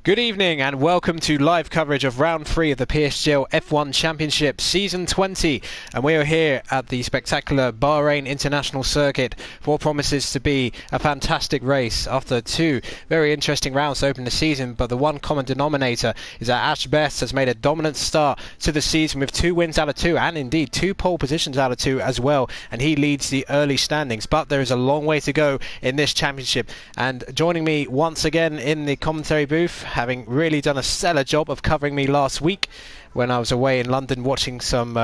Good evening and welcome to live coverage of round 3 of the PSGL F1 Championship Season 20, and we are here at the spectacular Bahrain International Circuit for what promises to be a fantastic race after 2 very interesting rounds to open the season. But the one common denominator is that Ashbest has made a dominant start to the season with 2 wins out of 2 and indeed 2 pole positions out of 2 as well, and he leads the early standings. But there is a long way to go in this championship, and joining me once again in the commentary booth, having really done a stellar job of covering me last week when I was away in London watching some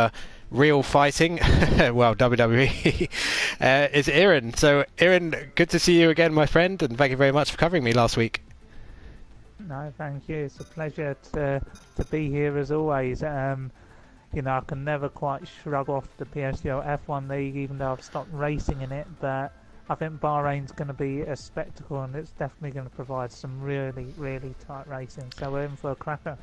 real fighting, well, WWE, is Aaron. So, Aaron, good to see you again, my friend, and thank you very much for covering me last week. No, thank you. It's a pleasure to be here as always. You know, I can never quite shrug off the PSGL F1 League, even though I've stopped racing in it, but I think Bahrain's going to be a spectacle, and it's definitely going to provide some really, really tight racing. So we're in for a cracker.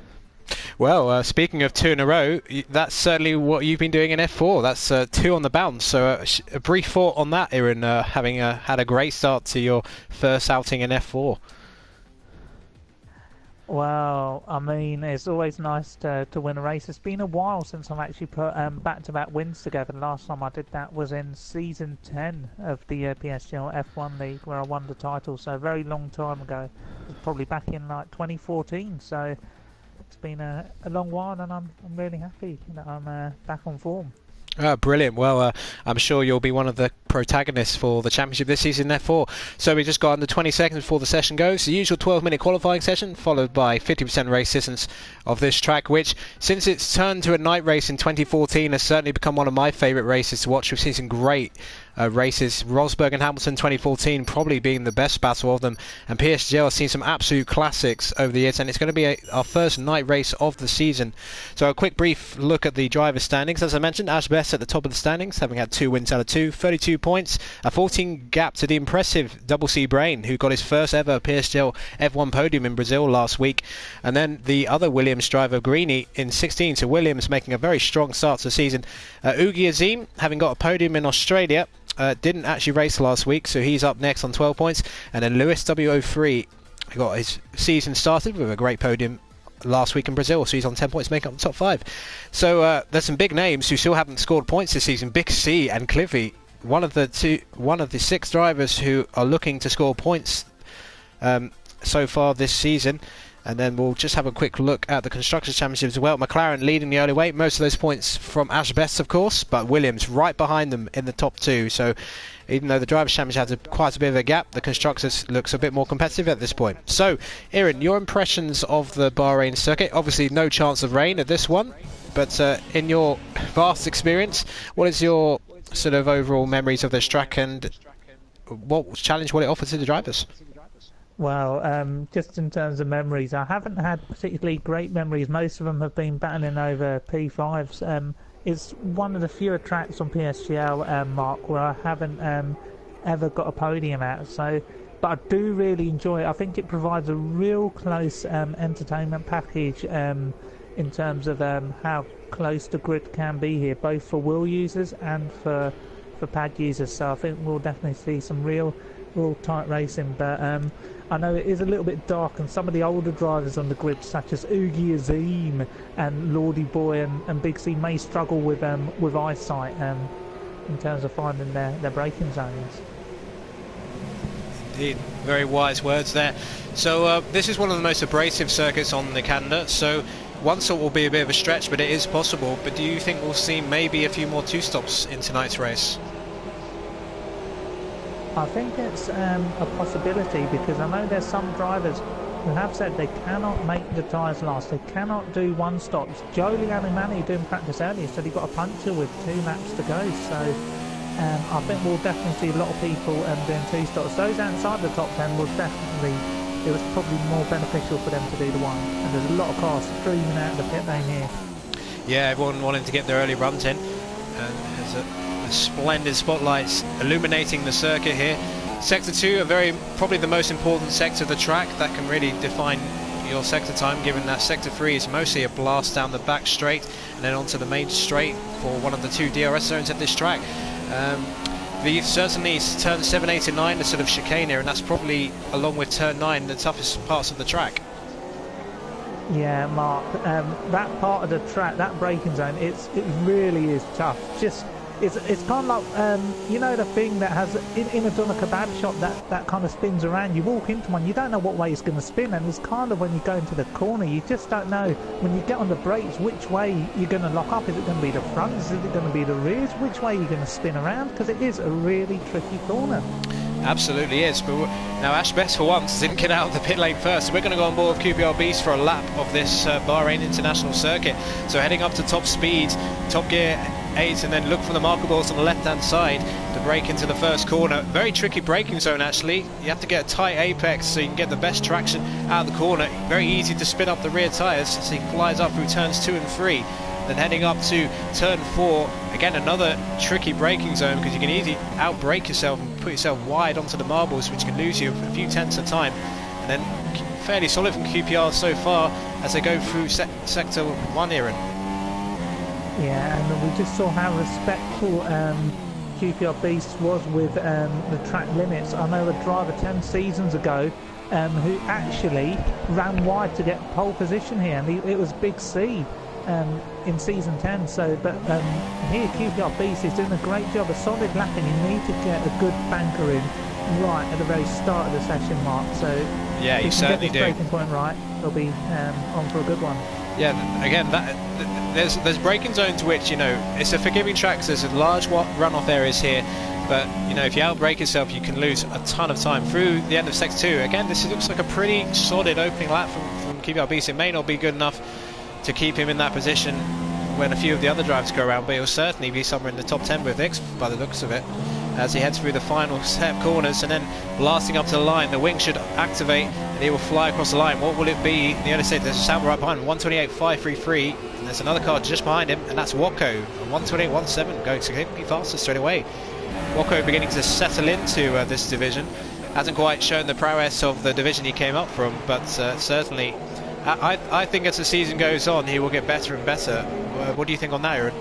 Well, speaking of 2 in a row, that's certainly what you've been doing in F4. That's 2 on the bounce. So a brief thought on that, Aaron, having had a great start to your first outing in F4. Well, I mean, it's always nice to win a race. It's been a while since I've actually put back-to-back wins together. The last time I did that was in Season 10 of the PSGL F1 League, where I won the title, so a very long time ago. It was probably back in like 2014, so it's been a long while, and I'm really happy that I'm back on form. Brilliant. Well, I'm sure you'll be one of the protagonists for the championship this season in F4. So we just got under 20 seconds before the session goes. The usual 12-minute qualifying session, followed by 50% race distance of this track, which, since it's turned to a night race in 2014, has certainly become one of my favourite races to watch. We've seen some great races. Rosberg and Hamilton 2014 probably being the best battle of them, and PSGL has seen some absolute classics over the years, and it's going to be our first night race of the season. So a quick brief look at the driver standings. As I mentioned, Ashbest at the top of the standings, having had 2 wins out of 2, 32 points, a 14 gap to the impressive CCbrain, who got his first ever PSGL F1 podium in Brazil last week, and then the other Williams driver, Greeny, in 16. So Williams making a very strong start to the season. Oogie Azeem, having got a podium in Australia, didn't actually race last week, so he's up next on 12 points. And then Louisw03 got his season started with a great podium last week in Brazil, so he's on 10 points, making up the top 5. So there's some big names who still haven't scored points this season. Big C and Cliffy, one of the 6 drivers who are looking to score points so far this season. And then we'll just have a quick look at the Constructors' Championship as well. McLaren leading the early way. Most of those points from Ashbest, of course, but Williams right behind them in the top 2. So even though the Drivers' Championship has quite a bit of a gap, the Constructors looks a bit more competitive at this point. So, Aaron, your impressions of the Bahrain circuit? Obviously, no chance of rain at this one, but in your vast experience, what is your sort of overall memories of this track, and what challenge will it offer to the drivers? Well, just in terms of memories, I haven't had particularly great memories. Most of them have been battling over P5s. It's one of the fewer tracks on PSGL, Mark, where I haven't ever got a podium at. So, but I do really enjoy it. I think it provides a real close entertainment package in terms of how close the grid can be here, both for wheel users and for pad users. So I think we'll definitely see some real tight racing. But I know it is a little bit dark, and some of the older drivers on the grid, such as Oogie, Azeem and Lordyboy and Big C, may struggle with eyesight in terms of finding their braking zones. Indeed, very wise words there. So this is one of the most abrasive circuits on the calendar, so one stop will be a bit of a stretch, but it is possible. But do you think we'll see maybe a few more 2-stops in tonight's race? I think it's a possibility, because I know there's some drivers who have said they cannot make the tyres last. They cannot do 1-stops. Joelianomanu, doing practice earlier, said he got a puncture with 2 laps to go. So I think we'll definitely see a lot of people doing 2-stops. Those outside the top 10 will definitely, it was probably more beneficial for them to do the 1. And there's a lot of cars streaming out of the pit lane here. Yeah, everyone wanting to get their early runs in. And there's a splendid spotlights illuminating the circuit here. Sector 2, probably the most important sector of the track that can really define your sector time, given that Sector 3 is mostly a blast down the back straight and then onto the main straight for one of the 2 DRS zones at this track. Certainly turn 7, 8 and 9 are sort of chicane here, and that's probably, along with turn 9, the toughest parts of the track. Yeah, Mark, that part of the track, that braking zone, it really is tough. Just it's kind of like you know, the thing that has in a doner kebab shop that kind of spins around. You walk into one, you don't know what way it's going to spin, and it's kind of when you go into the corner, you just don't know when you get on the brakes which way you're going to lock up. Is it going to be the front? Is it going to be the rears? Which way you're going to spin around? Because it is a really tricky corner. Absolutely is, but now Ashbest for once didn't get out of the pit lane first, so we're going to go on board with QPRBeasts for a lap of this Bahrain International Circuit. So heading up to top speed, top gear 8, and then look for the marker balls on the left hand side to brake into the first corner. Very tricky braking zone actually. You have to get a tight apex so you can get the best traction out of the corner. Very easy to spin up the rear tyres as he flies up through turns 2 and 3. Then heading up to turn 4, again another tricky braking zone because you can easily out-brake yourself and put yourself wide onto the marbles, which can lose you a few tenths of time. And then fairly solid from QPR so far as they go through sector 1 here. Yeah, and we just saw how respectful QPRBeasts was with the track limits. I know a driver 10 seasons ago who actually ran wide to get pole position here, and it was Big C. In season 10, so but here QPRBeasts is doing a great job, a solid lap, and you need to get a good banker in right at the very start of the session, Mark. So yeah, you certainly do. Braking point right, they'll be on for a good one. Yeah, again, there's braking zones which, you know, it's a forgiving track. So there's a large runoff areas here, but you know, if you outbrake yourself, you can lose a ton of time through the end of sector 2. Again, this looks like a pretty solid opening lap from QPRBeasts. It may not be good enough to keep him in that position when a few of the other drivers go around, but he'll certainly be somewhere in the top 10 with X by the looks of it as he heads through the final set of corners and then blasting up to the line. The wing should activate and he will fly across the line. What will it be? The other side, there's a Sauber right behind him, 128.533, and there's another car just behind him, and that's Wocko, 128.17, going significantly faster straight away. Wocko beginning to settle into this division. Hasn't quite shown the prowess of the division he came up from, but certainly I think as the season goes on, he will get better and better. What do you think on that, Aaron?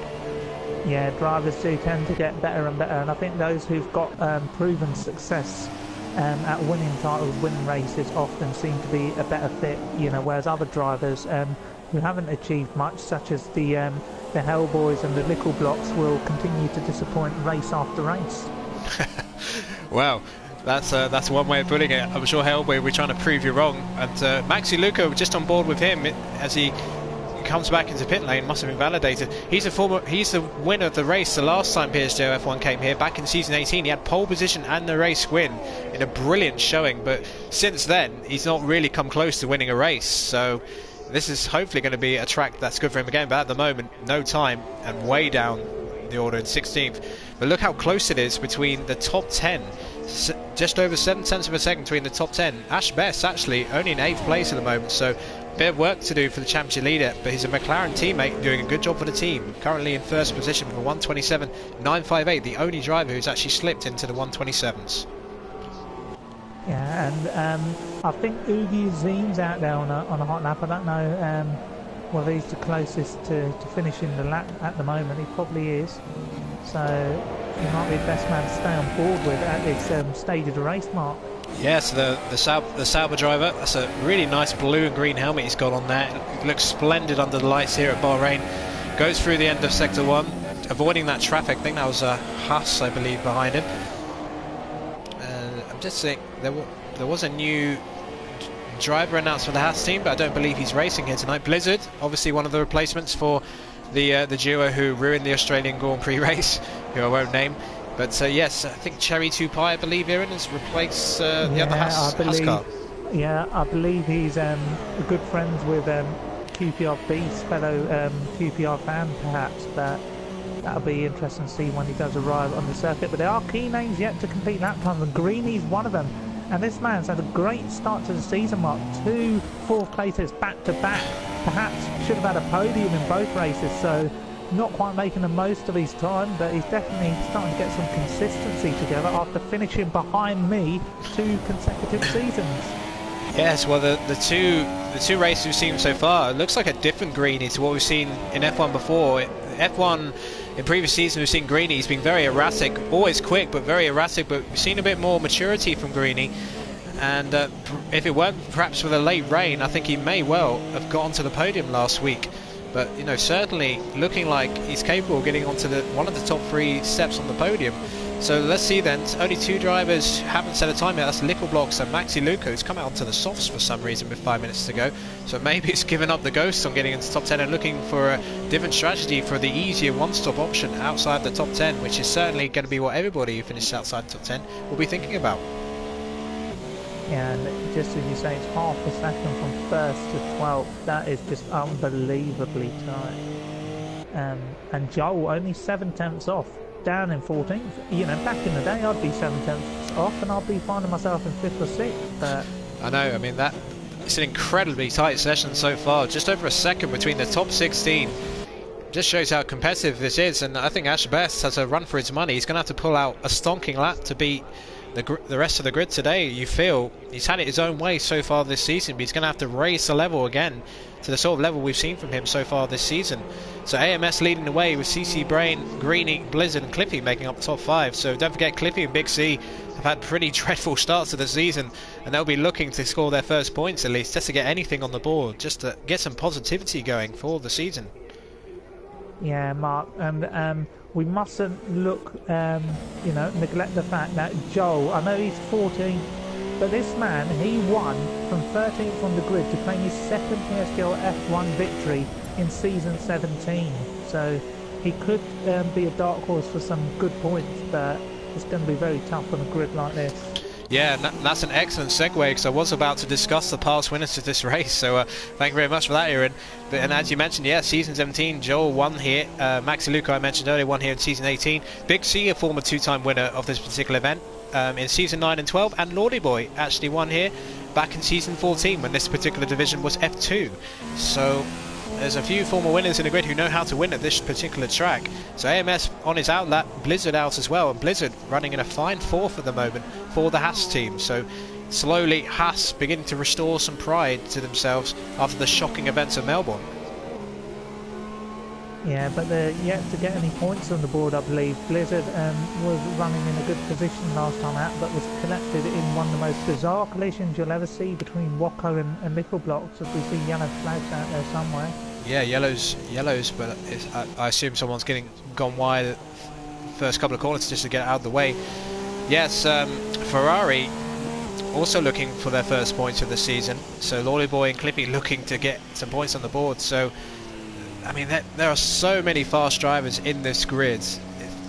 Yeah, drivers do tend to get better and better, and I think those who've got proven success at winning titles, winning races, often seem to be a better fit, you know, whereas other drivers who haven't achieved much, such as the Hellboys and the Little Blocks, will continue to disappoint race after race. Wow. That's one way of putting it. I'm sure Hellboy will be trying to prove you wrong. And MaxiLuca, just on board with him as he comes back into pit lane, must have been validated. He's the winner of the race the last time PSGL F1 came here back in season 18. He had pole position and the race win in a brilliant showing, but since then he's not really come close to winning a race. So this is hopefully going to be a track that's good for him again, but at the moment no time and way down the order in 16th. But look how close it is between the top 10. Just over 7 tenths of a second between the top 10. Ashbest actually only in 8th place at the moment, so a bit of work to do for the championship leader, but he's a McLaren teammate doing a good job for the team. Currently in first position for 127.958, the only driver who's actually slipped into the 127s. Yeah, and I think Oogie Azeem's out there on a hot lap. I don't know whether he's the closest to finishing the lap at the moment. He probably is. So he might be the best man to stay on board with at this stage of the race, Mark. Yes, the Sauber driver. That's a really nice blue and green helmet he's got on there. It looks splendid under the lights here at Bahrain. Goes through the end of sector 1, avoiding that traffic. I think that was Haas, I believe, behind him. I'm just saying there was a new driver announced for the Haas team, but I don't believe he's racing here tonight. Blizard, obviously one of the replacements for the duo who ruined the Australian Grand Prix race, who I won't name. But yes, I think Cherry 2 Pie, I believe, Aaron, has replaced the other Haas car. Yeah, I believe he's good friends with QPRBeasts, fellow QPR fan perhaps, but that'll be interesting to see when he does arrive on the circuit. But there are key names yet to complete lap times, and Greeny's one of them. And this man's had a great start to the season, Mark. 2 4th places back to back. Perhaps should have had a podium in both races, so not quite making the most of his time, but he's definitely starting to get some consistency together after finishing behind me 2 consecutive seasons. Yes, well, the two races we've seen so far, it looks like a different Greeny to what we've seen in F1 before. F1 in previous seasons we've seen Greeny, he's been very erratic, always quick but very erratic, but we've seen a bit more maturity from Greeny. And if it weren't perhaps for the late rain, I think he may well have got onto the podium last week. But you know, certainly looking like he's capable of getting onto one of the top 3 steps on the podium. So let's see then. Only 2 drivers haven't set a time yet. That's Liquidblocks and MaxiLuca, who's come out onto the softs for some reason with 5 minutes to go. So maybe it's given up the ghost on getting into top 10 and looking for a different strategy for the easier one-stop option outside the top 10, which is certainly going to be what everybody who finishes outside the top 10 will be thinking about. Yeah, and just as you say, it's half a second from 1st to 12th. That is just unbelievably tight. And Joel only 7 tenths off, down in 14th. You know, back in the day, I'd be 7 tenths off, and I'd be finding myself in 5th or 6th. But I know. I mean, it's an incredibly tight session so far. Just over a second between the top 16. Just shows how competitive this is, and I think Ashbest has a run for his money. He's going to have to pull out a stonking lap to beat the rest of the grid today. You feel he's had it his own way so far this season, but he's going to have to raise the level again to the sort of level we've seen from him so far this season. So AMS leading the way with CCbrain, Greeny, Blizard and Cliffy making up the top 5. So don't forget, Cliffy and Big C have had pretty dreadful starts to the season, and they'll be looking to score their first points at least, just to get anything on the board, just to get some positivity going for the season. yeah, Mark, and we mustn't look, you know, neglect the fact that Joel, I know he's 14, but this man, he won from 13th on the grid to claim his 2nd PSGL F1 victory in season 17. So he could be a dark horse for some good points, but it's going to be very tough on a grid like this. Yeah, and that's an excellent segue, because I was about to discuss the past winners of this race, so thank you very much for that, Aaron. And as you mentioned, yeah, season 17, Joel won here. MaxiLuca, I mentioned earlier, won here in season 18. Big C, a former 2-time winner of this particular event in season 9 and 12, and Lordyboy actually won here back in season 14 when this particular division was F2. So there's a few former winners in the grid who know how to win at this particular track. So AMS on his outlap, Blizard out as well, and Blizard running in a fine 4th at the moment for the Haas team. So slowly Haas beginning to restore some pride to themselves after the shocking events of Melbourne. Yeah, but they're yet to get any points on the board, I believe. Blizzard was running in a good position last time out, but was connected in one of the most bizarre collisions you'll ever see between Wocko and Liquidblocks, as we see yellow flags out there somewhere. Yeah, yellows, but I assume someone's gone wide first couple of corners just to get out of the way. Yes, Ferrari also looking for their first points of the season. So Lordyboy and Clippy looking to get some points on the board. So I mean, there are so many fast drivers in this grid.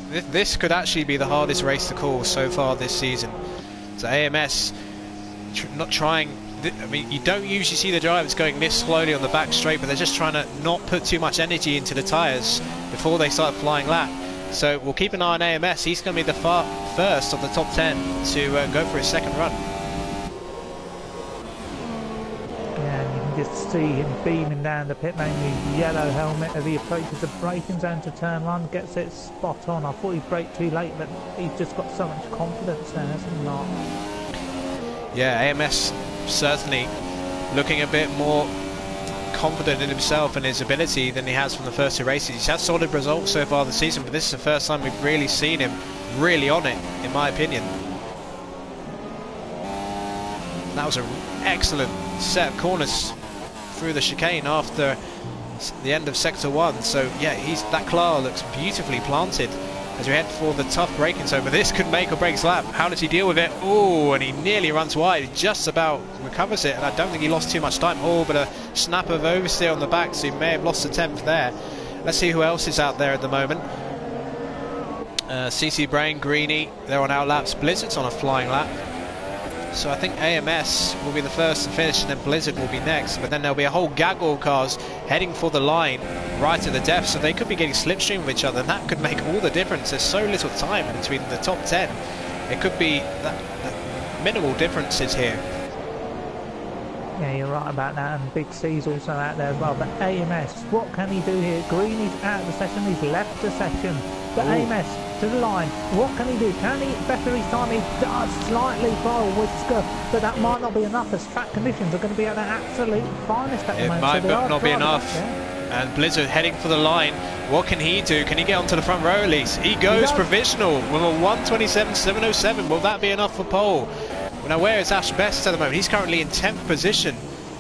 This could actually be the hardest race to call so far this season. So AMS not trying. I mean, you don't usually see the drivers going this slowly on the back straight, but they're just trying to not put too much energy into the tyres before they start flying lap. So we'll keep an eye on AMS. He's going to be the first of the top 10 to go for his second run. Just see him beaming down the pit lane with his yellow helmet as he approaches the braking zone to turn 1, gets it spot on. I thought he'd brake too late, but he's just got so much confidence there, hasn't he, Mark? Yeah, AMS certainly looking a bit more confident in himself and his ability than he has from the first 2 races. He's had solid results so far this season, but this is the first time we've really seen him really on it, in my opinion. That was an excellent set of corners through the chicane after the end of sector 1. So yeah, that car looks beautifully planted as we head for the tough braking zone, but this could make or break his lap. How does he deal with it? Oh, and he nearly runs wide. He just about recovers it, and I don't think he lost too much time. Oh, but a snap of oversteer on the back, so he may have lost a 10th there. Let's see who else is out there at the moment. CCbrain, Greeny, they're on outlaps. Blizzard's on a flying lap. So I think AMS will be the first to finish, and then Blizzard will be next. But then there'll be a whole gaggle of cars heading for the line right at the death, so they could be getting slipstream with each other, and that could make all the difference. There's so little time between the top 10. It could be that minimal differences here. Yeah, you're right about that, and Big C's also out there as well. But AMS, what can he do here? Greeny's out of the session, he's left the session. But AMS to the line, what can he do? Can he better his time? He does slightly by a whisker, but that might not be enough as track conditions are going to be at their absolute finest at the moment. It might not be enough. And Blizzard heading for the line. What can he do? Can he get onto the front row at least? He goes provisional with a 127.707. Will that be enough for pole? Now, where is Ashbest at the moment? He's currently in 10th position,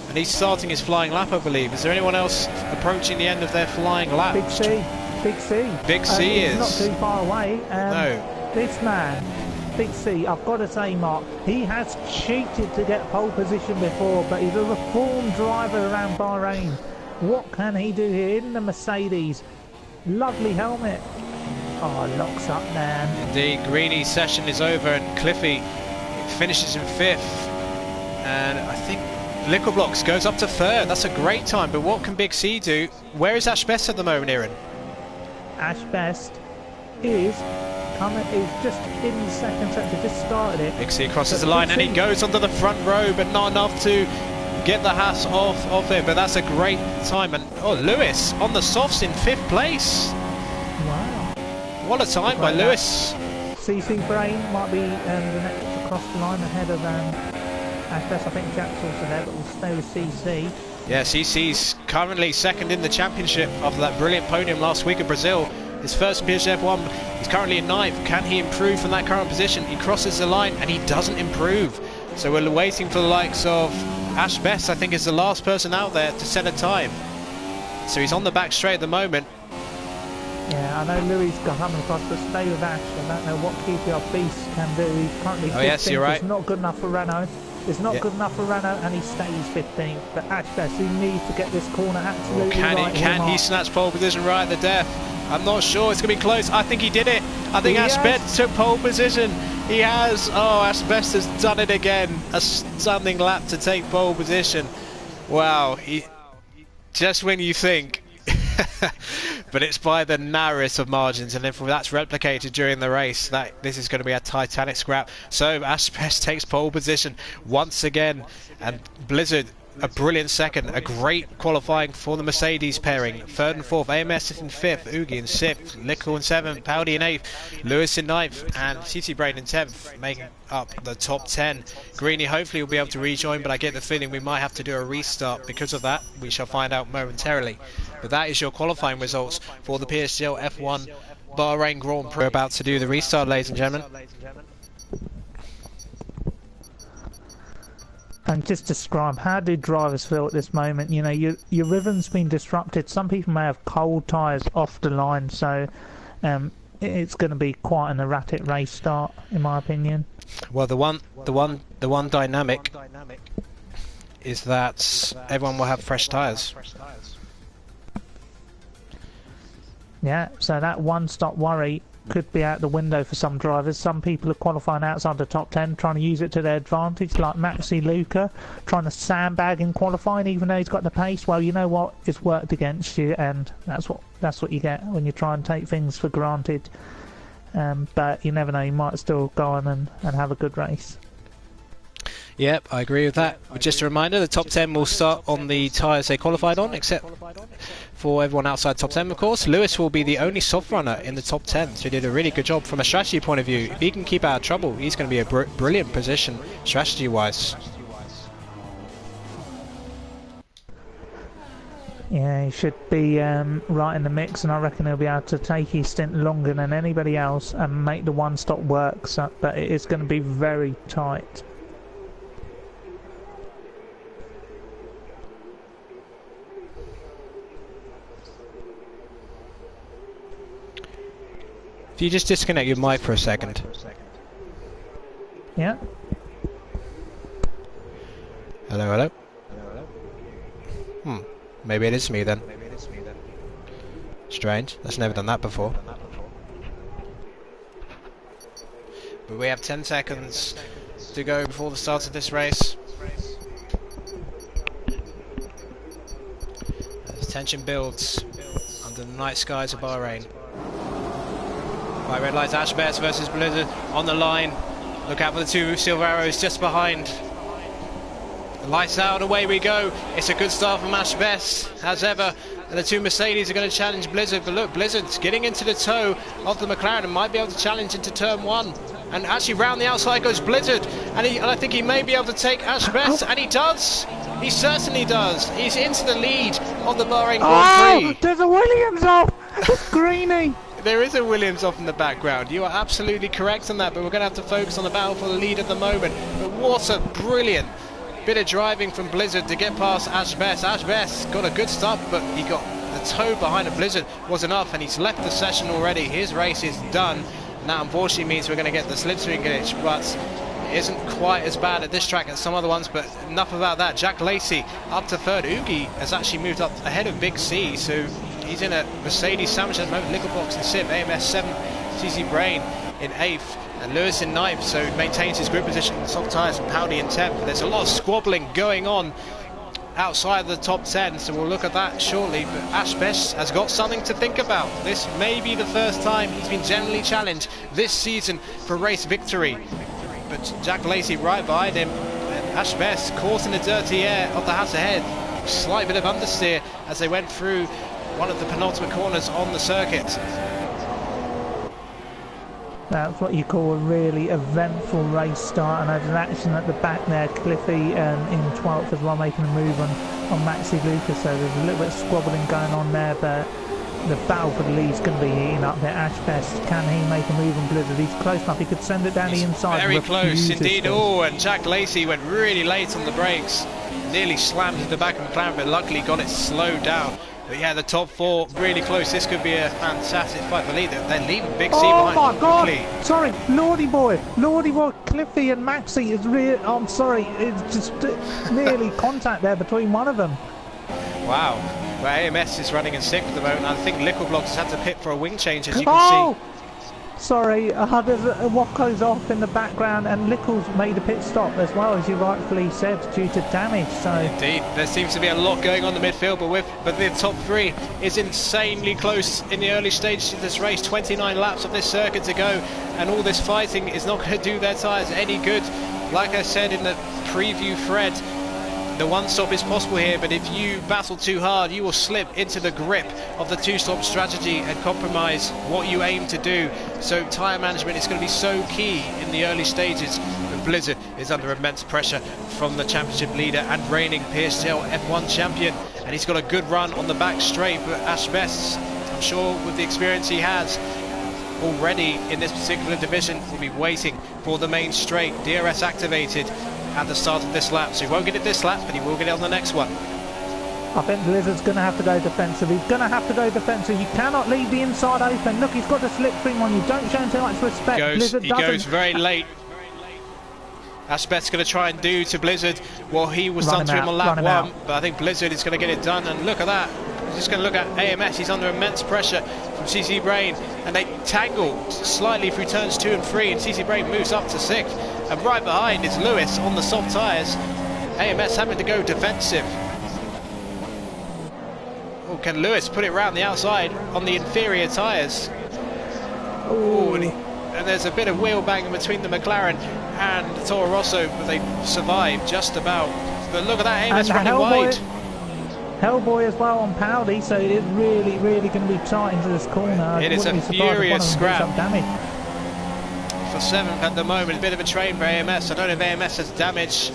and he's starting his flying lap, I believe. Is there anyone else approaching the end of their flying lap? Big C. Big C. Big C is. Not too far away. No. This man, Big C, I've got to say, Mark, he has cheated to get pole position before, but he's a reformed driver around Bahrain. What can he do here in the Mercedes? Lovely helmet. Oh, locks up, man. Indeed, Greeny's session is over, and Cliffy finishes in 5th. And I think Liquorblocks goes up to 3rd. That's a great time, but what can Big C do? Where is Ashbest at the moment, Aaron? Ashbest is just in the second sector, just started it. Big C crosses the line and he goes onto the front row, but not enough to get the Haas off it. But that's a great time. And Lewis on the softs in 5th place. Wow. What a time by Lewis. CCbrain might be the next to cross the line ahead of Ashbest. I think Jack's also there, but we'll stay with CC. Yeah, CC's currently 2nd in the championship after that brilliant podium last week at Brazil. His first PSGL F1. He's currently in 9th. Can he improve from that current position? He crosses the line and he doesn't improve. So we're waiting for the likes of Ashbest, I think, is the last person out there to set a time. So he's on the back straight at the moment. Yeah, I know Louis got coming across, but stay with Ash. I don't know what QPRBeasts can do. He's currently 15th. Yes, you're right. It's not good enough for Renault. It's not good enough for Renault, and he stays 15th. But Ashbest, he needs to get this corner absolutely right. Can he snatch pole position right at the death? I'm not sure. It's going to be close. I think he did it. I think Ashbest took pole position. He has. Oh, Ashbest has done it again. A stunning lap to take pole position. Wow. Just when you think. But it's by the narrowest of margins, and if that's replicated during the race, this is going to be a titanic scrap. So Ashbest takes pole position once again, and Blizard a brilliant 2nd, a great qualifying for the Mercedes pairing. 3rd and 4th, AMS in 5th, Oogie in 6th, Lickle in 7th, Paudie in 8th, Lewis in 9th, and CCbrain in 10th, making up the top 10. Greeny hopefully will be able to rejoin, but I get the feeling we might have to do a restart because of that. We shall find out momentarily. But that is your qualifying results for the PSGL F1 Bahrain Grand Prix. We're about to do the restart, ladies and gentlemen. And just describe, how do drivers feel at this moment? You know, your rhythm's been disrupted. Some people may have cold tyres off the line, so it's going to be quite an erratic race start, in my opinion. Well, the one dynamic is that everyone will have fresh tyres. Yeah, so that one-stop worry could be out the window for some drivers. Some people are qualifying outside the top 10, trying to use it to their advantage, like MaxiLuca, trying to sandbag in qualifying even though he's got the pace. Well, you know what? It's worked against you, and that's what you get when you try and take things for granted. But you never know, you might still go on and have a good race. Yep, I agree with that. Just a reminder, the top 10 will start on the tyres they qualified on, except for everyone outside top 10, of course. Lewis will be the only soft runner in the top 10, so he did a really good job from a strategy point of view. If he can keep out of trouble, he's going to be a brilliant position strategy-wise. Yeah, he should be right in the mix, and I reckon he'll be able to take his stint longer than anybody else and make the one-stop work, so, but it is going to be very tight. If you just disconnect your mic for a second. Yeah. Hello, hello. Maybe it is me then. Strange. That's never done that before. But we have 10 seconds to go before the start of this race. As tension builds under the night skies of Bahrain. Right, red lights, Ashbest versus Blizard on the line. Look out for the two silver arrows just behind. Lights out, away we go. It's a good start from Ashbest, as ever. And the two Mercedes are going to challenge Blizard. But look, Blizzard's getting into the toe of the McLaren and might be able to challenge into turn 1. And actually round the outside goes Blizzard. And I think he may be able to take Ashbest, and he does. He certainly does. He's into the lead of the Bahrain Grand Prix. Oh, there's a Williams off! It's Greeny! there is a Williams off in the background. You are absolutely correct on that, but we're going to have to focus on the battle for the lead at the moment. But what a brilliant bit of driving from Blizard to get past Ashbest. Ashbest got a good start, but he got the toe behind the Blizard was enough, and he's left the session already. His race is done. That unfortunately means we're going to get the slipstream glitch, but it isn't quite as bad at this track as some other ones. But enough about that. JackLacey up to third. Oogie has actually moved up ahead of Big C, so he's in a Mercedes sandwich at the moment. Lickerbox in 7th, AMS7, CCbrain in 8th, and Lewis in 9th, so he maintains his grid position. Soft tyres and Paudie in 10th. There's a lot of squabbling going on outside of the top 10, so we'll look at that shortly. But Ashbest has got something to think about. This may be the first time he's been generally challenged this season for race victory. But JackLacey right behind him, and Ashbest caught in the dirty air of the Haas ahead. Slight bit of understeer as they went through one of the penultimate corners on the circuit. That's what you call a really eventful race start, and there's an action at the back there. Cliffy in 12th as well, making a move on MaxiLuca, so there's a little bit of squabbling going on there, but the battle for the lead's going to be heating up there. Ashbest, can he make a move on Blizard? He's close enough, he could send it down the inside. Very close indeed. Oh, and JackLacey went really late on the brakes, nearly slammed into the back of McLaren, but luckily got it slowed down. But yeah, the top 4 really close. This could be a fantastic fight for lead. They're leaving Big C behind. Oh my God! Quickly. Sorry, Lordyboy, Cliffy and Maxi is real. I'm sorry, it's just nearly contact there between one of them. Wow. Well, AMS is running in 6th at the moment. I think Lickerbox has had to pit for a wing change, as you can see. Sorry, there's a Wocko's off in the background, and Lickles made a pit stop as well, as you rightfully said, due to damage. So indeed, there seems to be a lot going on in the midfield, but the top 3 is insanely close in the early stages of this race. 29 laps of this circuit to go, and all this fighting is not going to do their tyres any good. Like I said in the preview thread, the one stop is possible here, but if you battle too hard, you will slip into the grip of the two-stop strategy and compromise what you aim to do. So tyre management is going to be so key in the early stages. And Blizard is under immense pressure from the championship leader and reigning PSGL F1 champion, and he's got a good run on the back straight. But Ashbest, I'm sure with the experience he has already in this particular division, will be waiting for the main straight. DRS activated at the start of this lap, so he won't get it this lap, but he will get it on the next one. I think Blizzard's going to have to go defensive. He's going to have to go defensive. You cannot leave the inside open. Look, he's got the slipstream on you. Don't show him too much respect. He goes very late. Ashbest's going to try and do to Blizard what he was done to him on lap 1, but I think Blizard is going to get it done. And look at that. He's just going to look at AMS. He's under immense pressure from CCbrain, and they tangle slightly through turns 2 and 3, and CCbrain moves up to 6th. And right behind is Lewis on the soft tyres. AMS having to go defensive. Oh, can Lewis put it round the outside on the inferior tyres? Oh, and there's a bit of wheel banging between the McLaren and the Toro Rosso, but they survive just about. But look at that, AMS running wide. Hellboy as well on Paudie, so it is really, really going to be tight into this corner. It is a furious scrap. For 7th at the moment, a bit of a train for AMS. I don't know if AMS has damage,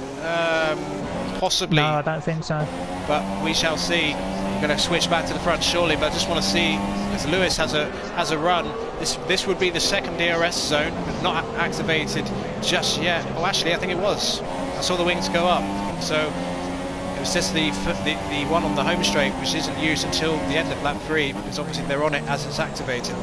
possibly. No, I don't think so. But we shall see. Going to switch back to the front surely, but I just want to see as Lewis has a run. This would be the 2nd DRS zone, but not activated just yet. Oh, actually, I think it was. I saw the wings go up, so it was just the one on the home straight, which isn't used until the end of lap 3, because obviously they're on it as it's activated.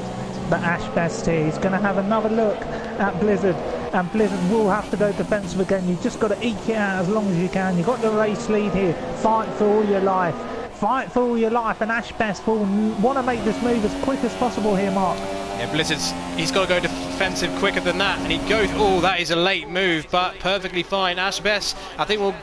But Ashbest here, he's going to have another look at Blizard, and Blizard will have to go defensive again. You've just got to eke it out as long as you can. You've got the race lead here. Fight for all your life. Fight for all your life, and Ashbest will want to make this move as quick as possible here, Mark. Yeah, Blizzard's, he's got to go defensive quicker than that, and he goes, oh, that is a late move, but perfectly fine. Ashbest, I think, will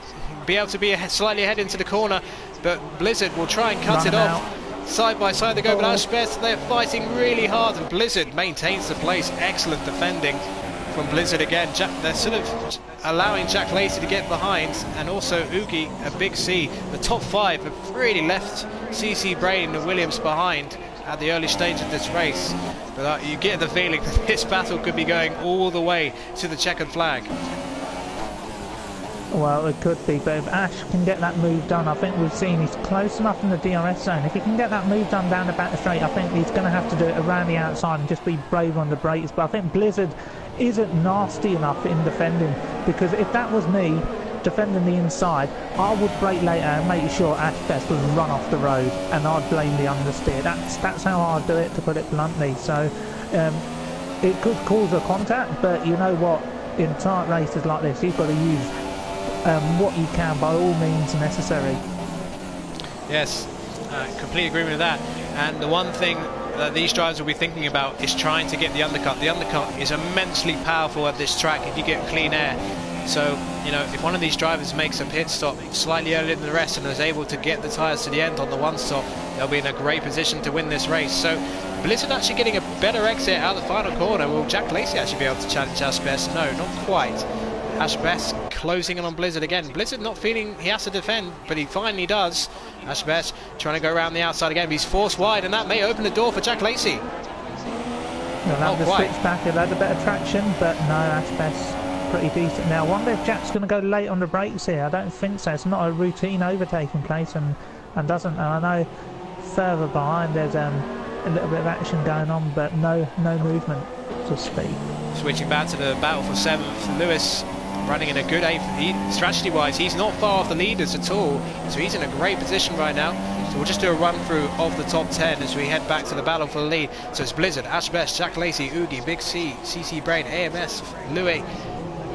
be able to be slightly ahead into the corner, but Blizzard will try and cut it off. Side by side they go, but Ashbest, they're fighting really hard, and Blizzard maintains the place. Excellent defending from Blizzard again. They're sort of allowing JackLacey to get behind, and also Oogie, a Big C. The top 5 have really left CCbrain and Williams behind at the early stage of this race. But you get the feeling that this battle could be going all the way to the checkered flag. Well, it could be, but if Ash can get that move done, I think we've seen he's close enough in the DRS zone. If he can get that move done down the back straight, I think he's going to have to do it around the outside and just be brave on the brakes. But I think Blizard isn't nasty enough in defending, because if that was me defending the inside, I would brake later and make sure Ashbest would run off the road, and I'd blame the understeer. That's how I'd do it, to put it bluntly. So it could cause a contact, but you know what? In tight races like this, you've got to use what you can by all means necessary. Yes, complete agreement with that. And the one thing that these drivers will be thinking about is trying to get the undercut. The undercut is immensely powerful at this track if you get clean air. So, you know, if one of these drivers makes a pit stop slightly earlier than the rest and is able to get the tyres to the end on the one stop, they'll be in a great position to win this race. So, Blizard actually getting a better exit out of the final corner. Will Jack-Lacey actually be able to challenge Ashbest? No, not quite. Ashbest closing in on Blizard again. Blizard not feeling he has to defend, but he finally does. Ashbest trying to go around the outside again, but he's forced wide, and that may open the door for Jack-Lacey. He'll have to switch back, he'll have a better traction, but no, Ashbest pretty decent. Now I wonder if Jack's going to go late on the brakes here. I don't think so. It's not a routine overtaking place, and doesn't. And I know further behind there's a little bit of action going on, but no movement to speak. Switching back to the battle for 7th, Lewis running in a good 8th. Strategy wise, he's not far off the leaders at all, so he's in a great position right now. So we'll just do a run through of the top 10 as we head back to the battle for the lead. So it's Blizard, Ashbest, Jack-Lacey, Oogie, Big C, CCbrain, AMS, Louisw03,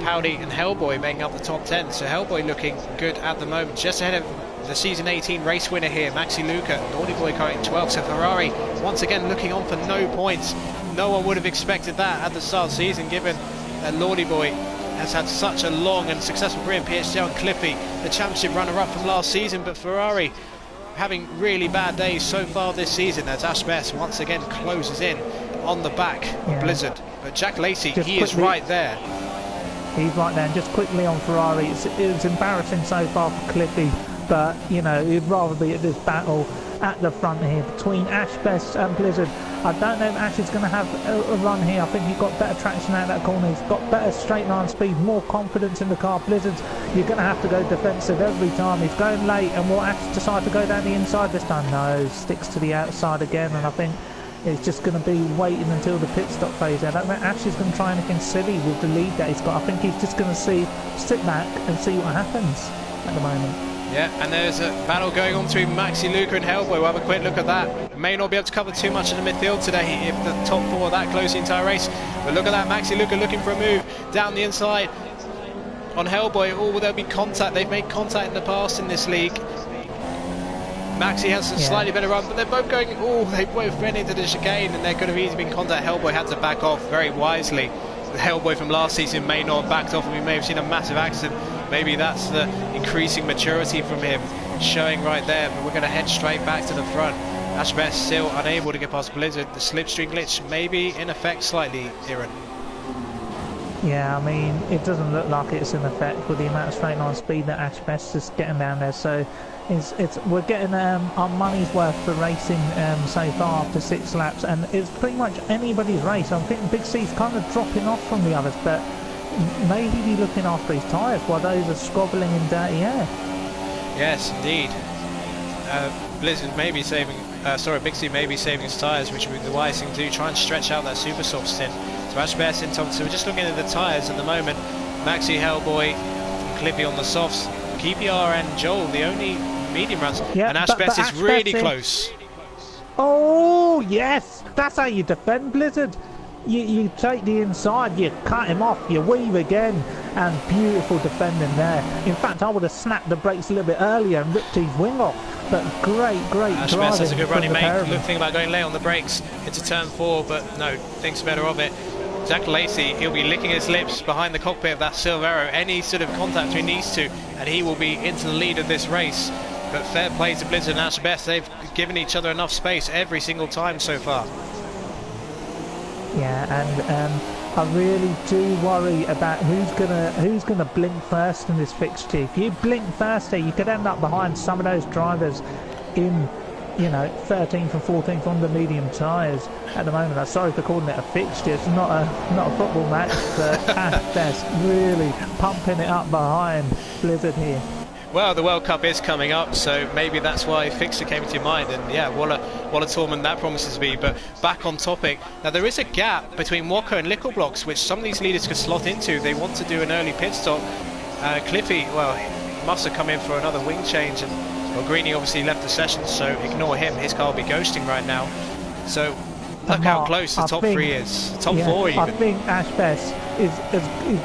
Paudie and Hellboy making up the top 10. So Hellboy looking good at the moment, just ahead of the season 18 race winner here, MaxiLuca, Lordyboy currently 12th. So Ferrari once again looking on for no points. No one would have expected that at the start of the season, given that Lordyboy has had such a long and successful career in PSGL, and Cliffy, the championship runner-up from last season. But Ferrari having really bad days so far this season, as Ashbest once again closes in on the back of Blizard. But Jack-Lacey, he is right there. He's right there, and just quickly on Ferrari, it's embarrassing so far for Cliffy, but you know, he'd rather be at this battle at the front here between Ashbest and Blizard. I don't know if Ash is going to have a run here. I think he's got better traction out of that corner. He's got better straight line speed, more confidence in the car. Blizzard's, you're going to have to go defensive every time. He's going late, and will Ash decide to go down the inside this time? No, sticks to the outside again, and I think it's just going to be waiting until the pit stop phase. I don't think Ash is going to try anything silly with the lead that he's got. I think he's just going to sit back and see what happens at the moment. Yeah, and there's a battle going on between MaxiLuca and Hellboy. We'll have a quick look at that. May not be able to cover too much in the midfield today if the top 4 are that close the entire race. But look at that, MaxiLuca looking for a move down the inside on Hellboy. Oh, will there be contact? They've made contact in the past in this league. Maxi has a slightly better run, but they're both going, oh, they both ran into the chicane, and there could have easily been contact. Hellboy had to back off very wisely. The Hellboy from last season may not have backed off, and we may have seen a massive accident. Maybe that's the increasing maturity from him showing right there, but we're going to head straight back to the front. Ashbest still unable to get past Blizard. The slipstream glitch may be in effect slightly, Aaron. Yeah, I mean, it doesn't look like it's in effect with the amount of straight line speed that Ashbest is getting down there. So we're getting our money's worth for racing so far after 6 laps, and it's pretty much anybody's race. I think Big C's kind of dropping off from the others, but maybe be looking after his tyres while those are squabbling in dirty air. Yes, indeed. Blizzard may be saving, Big C may be saving his tyres, which would be the wise thing to do. Try and stretch out that super soft stint. So Ashbest in top. So we're just looking at the tyres at the moment. Maxi, Hellboy, Cliffy on the softs. QPR and Joel, the only medium runs. Yeah, and Ashbest is really close. Oh, yes! That's how you defend Blizzard. You take the inside, you cut him off, you weave again, and beautiful defending there. In fact, I would have snapped the brakes a little bit earlier and ripped his wing off. But great Ashbest driving. Has a good run. He may think about going late on the brakes into turn 4, but no, thinks better of it. Jack-Lacey, he'll be licking his lips behind the cockpit of that Silvero. Any sort of contact between these two, and he will be into the lead of this race. But fair play to Blizard and Ashbest. They've given each other enough space every single time so far. Yeah, and I really do worry about who's gonna blink first in this fixture. If you blink first here, you could end up behind some of those drivers in you know, 13th and 14th on the medium tyres at the moment. I'm sorry for calling it a fixture. It's not a football match, but Ashbest really pumping it up behind Blizard here. Well, the World Cup is coming up, so maybe that's why fixture came to your mind. And yeah, what a tournament that promises to be. But back on topic, now there is a gap between Wocko and Lickle Blocks, which some of these leaders could slot into. They want to do an early pit stop. Cliffy, well, he must have come in for another wing change, and well, Greeny obviously left the session, so ignore him. His car will be ghosting right now. So look how close the top 3 is, top 4 even. I think Ashbest is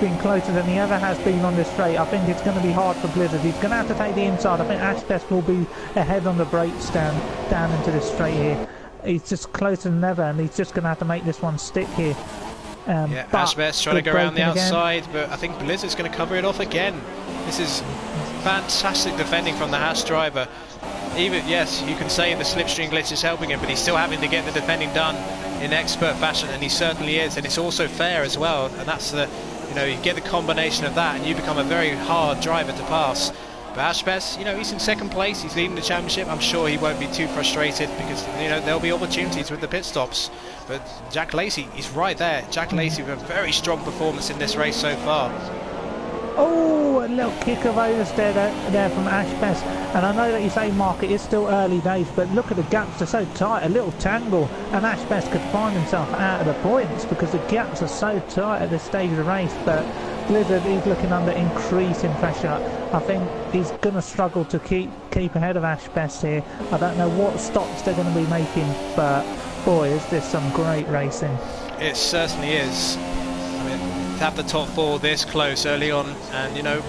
been closer than he ever has been on this straight. I think it's going to be hard for Blizard. He's going to have to take the inside. I think Ashbest will be ahead on the brakes down into this straight here. He's just closer than ever, and he's just going to have to make this one stick here. Yeah, Ashbest trying to go around the outside, but I think Blizzard's going to cover it off again. This is fantastic defending from the Haas driver. Even, yes, you can say the slipstream glitch is helping him, but he's still having to get the defending done in expert fashion, and he certainly is, and it's also fair as well. And that's the, you know, you get the combination of that, and you become a very hard driver to pass. But Ashbest, you know, he's in second place, he's leading the championship. I'm sure he won't be too frustrated because, you know, there'll be opportunities with the pit stops. But XJackLacey, he's right there. XJackLacey with a very strong performance in this race so far. Oh, a little kick of oversteer there from Ashbest. And I know that you say, Mark, it is still early days, but look at the gaps, they're so tight, a little tangle, and Ashbest could find himself out of the points because the gaps are so tight at this stage of the race. But Blizzard is looking under increasing pressure. I think he's going to struggle to keep ahead of Ashbest here. I don't know what stops they're going to be making, but boy, is this some great racing. It certainly is. I mean, to have the top 4 this close early on, and you know,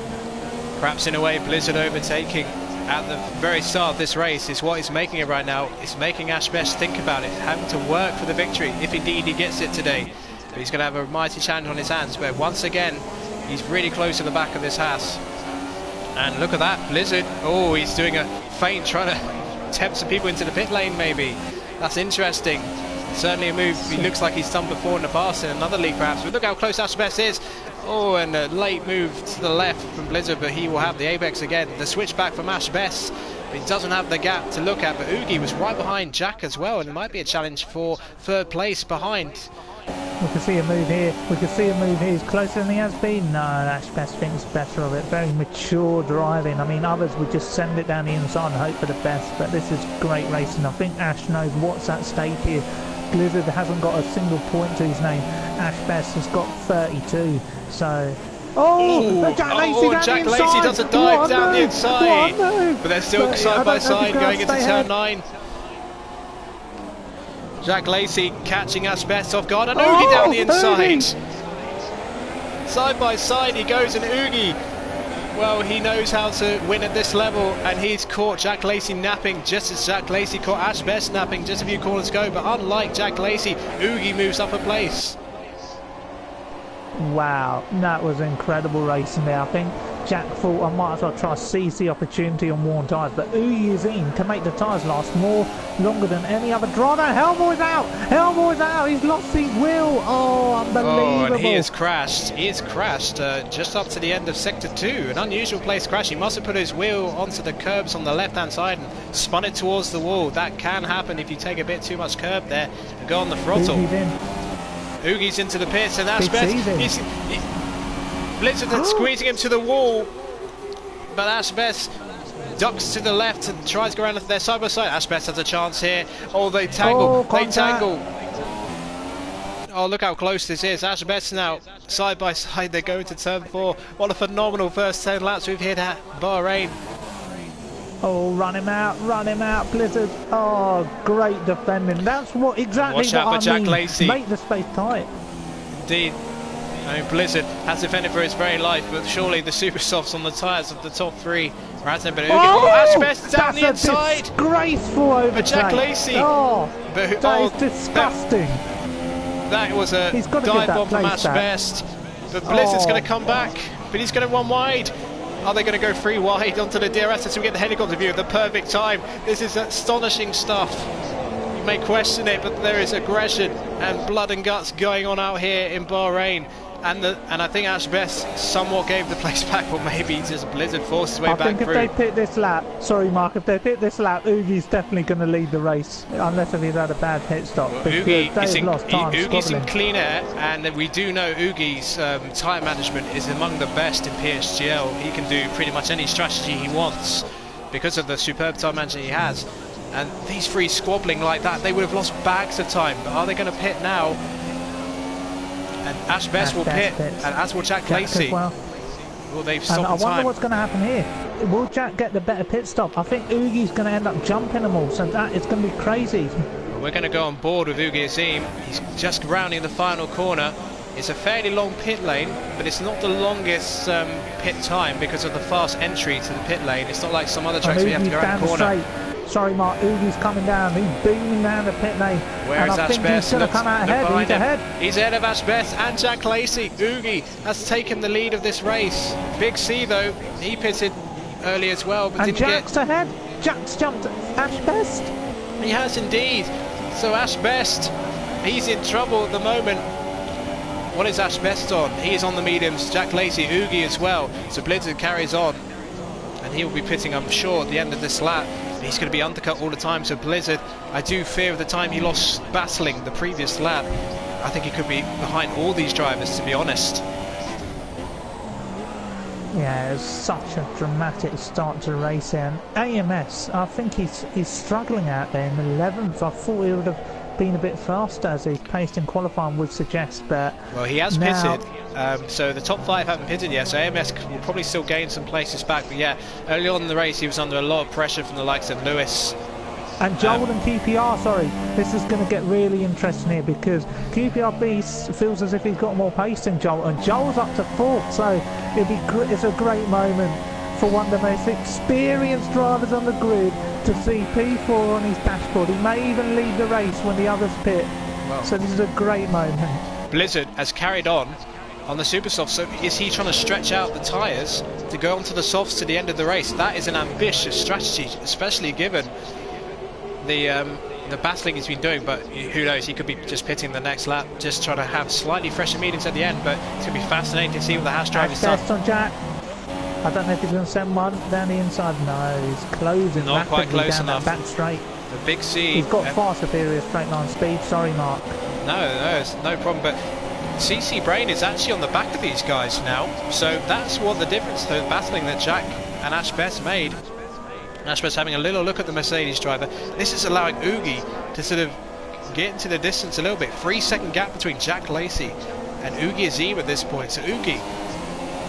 perhaps in a way Blizzard overtaking at the very start of this race is what is making it right now. It's making Ashbest think about it, having to work for the victory if indeed he gets it today. But he's going to have a mighty challenge on his hands, but once again he's really close to the back of this Haas. And look at that, Blizzard, oh, he's doing a feint trying to tempt some people into the pit lane maybe. That's interesting. Certainly a move he looks like he's done before in the past in another league perhaps, but look how close Ashbest is. Oh, and a late move to the left from Blizzard, but he will have the apex again. The switchback from Ashbest, he doesn't have the gap to look at, but Oogie was right behind Jack as well, and it might be a challenge for third place behind. We can see a move here. We can see a move here. He's closer than he has been. No, Ashbest thinks better of it. Very mature driving. I mean, others would just send it down the inside and hope for the best, but this is great racing. I think Ash knows what's at stake here. Blizzard hasn't got a single point to his name. Ashbest has got 32. So, XJackLacey does a dive down the inside, but they're still side by side going into turn 9. XJackLacey catching Ashbest off guard, and Oogie down the inside. Side by side he goes, and Oogie, well, he knows how to win at this level, and he's caught XJackLacey napping just as XJackLacey caught Ashbest napping just a few corners ago. But unlike XJackLacey, Oogie moves up a place. Wow, that was incredible racing there. I think Jack thought I might as well try to seize the opportunity on worn tyres, but Azeem can make the tyres last longer than any other driver. Helmoy's out! Helmoy's out! He's lost his wheel! Oh, unbelievable! Oh, and he has crashed. He has crashed just up to the end of Sector 2. An unusual place crash. He must have put his wheel onto the curbs on the left-hand side and spun it towards the wall. That can happen if you take a bit too much curb there and go on the throttle. Oogie's into the pits, and Ashbest, Blizard squeezing him to the wall, but Ashbest ducks to the left and tries to go around their side by side. Ashbest has a chance here. Oh, they tangle, they tangle. Oh, look how close this is. Ashbest now side by side, they go into turn 4. What a phenomenal first 10 laps we've hit at Bahrain. Oh, run him out, Blizzard. Oh, great defending. That's what exactly Watch out for XJackLacey. Make the space tight. Indeed. I mean, Blizzard has defended for his very life, but surely the super softs on the tyres of the top 3 are at him. But Ashbest down the inside. Disgraceful overtake. But XJackLacey. Oh, that is disgusting. That was a dive bomb from Ashbest. But Blizzard's going to come back, but he's going to run wide. Are they going to go 3 wide onto the DRS so we get the helicopter view at the perfect time? This is astonishing stuff. You may question it, but there is aggression and blood and guts going on out here in Bahrain. And I think Ashbest somewhat gave the place back, or maybe just Blizard forced his way back I think through. if they pit this lap, sorry Mark, if they pit this lap, Oogie's definitely going to lead the race, unless if he's had a bad pit stop. Well, Oogie's in clean air, and we do know Oogie's tyre management is among the best in PSGL. He can do pretty much any strategy he wants because of the superb tyre management he has. And these three squabbling like that, they would have lost bags of time. But are they going to pit now? And Ashbest will pit, and as will XJackLacey. Well, they've stopped and I wonder time. what's going to happen here. Will Jack get the better pit stop? I think Oogie's going to end up jumping them all, so that is going to be crazy. Well, we're going to go on board with Oogie Azeem. He's just rounding the final corner. It's a fairly long pit lane, but it's not the longest pit time because of the fast entry to the pit lane. It's not like some other tracks where you have to go around the corner. Sorry, Mark, Oogie's coming down. He's beaming down the pit lane. Where's and I think he's going to come out ahead. He's ahead. He's ahead of Ashbest and XJackLacey. Oogie has taken the lead of this race. Big C, though, he pitted early as well. But and Jack's ahead. Jack's jumped Ashbest. He has indeed. So Ashbest, he's in trouble at the moment. What is Ashbest on? He is on the mediums. XJackLacey, Oogie as well. So Blizard carries on. And he will be pitting, I'm sure, at the end of this lap. He's going to be undercut all the time, so Blizard, I do fear of the time he lost battling the previous lap. I think he could be behind all these drivers, to be honest. Yeah, it was such a dramatic start to the race here. And AMS, I think he's struggling out there in 11th. I thought he would have been a bit faster as he paced in qualifying would suggest, but well, he has pitted, so the top 5 haven't pitted yet, so AMS will probably still gain some places back. But yeah, early on in the race he was under a lot of pressure from the likes of Lewis. And Joel and QPR, sorry, this is going to get really interesting here because QPRBeasts feels as if he's got more pace than Joel, and Joel's up to 4th, so it's a great moment for one of the most experienced drivers on the grid to see P4 on his dashboard. He may even lead the race when the others pit. Well, so this is a great moment. Blizzard has carried on the super softs, so is he trying to stretch out the tyres to go onto the softs to the end of the race? That is an ambitious strategy, especially given the battling he's been doing, but who knows, he could be just pitting the next lap, just trying to have slightly fresher mediums at the end. But it's going to be fascinating to see what the Haas driver's done. On Jack. I don't know if he's going to send one down the inside. No, he's closing. Not quite close down enough. That back straight. The big C. He's got far superior straight line speed. Sorry, Mark. No, it's no problem. But CCbrain is actually on the back of these guys now. So that's what the difference, the battling that Jack and Ashbest made. Ashbest having a little look at the Mercedes driver. This is allowing Oogie to sort of get into the distance a little bit. 3-second gap between XJackLacey and Oogie Azeem at this point. So Oogie,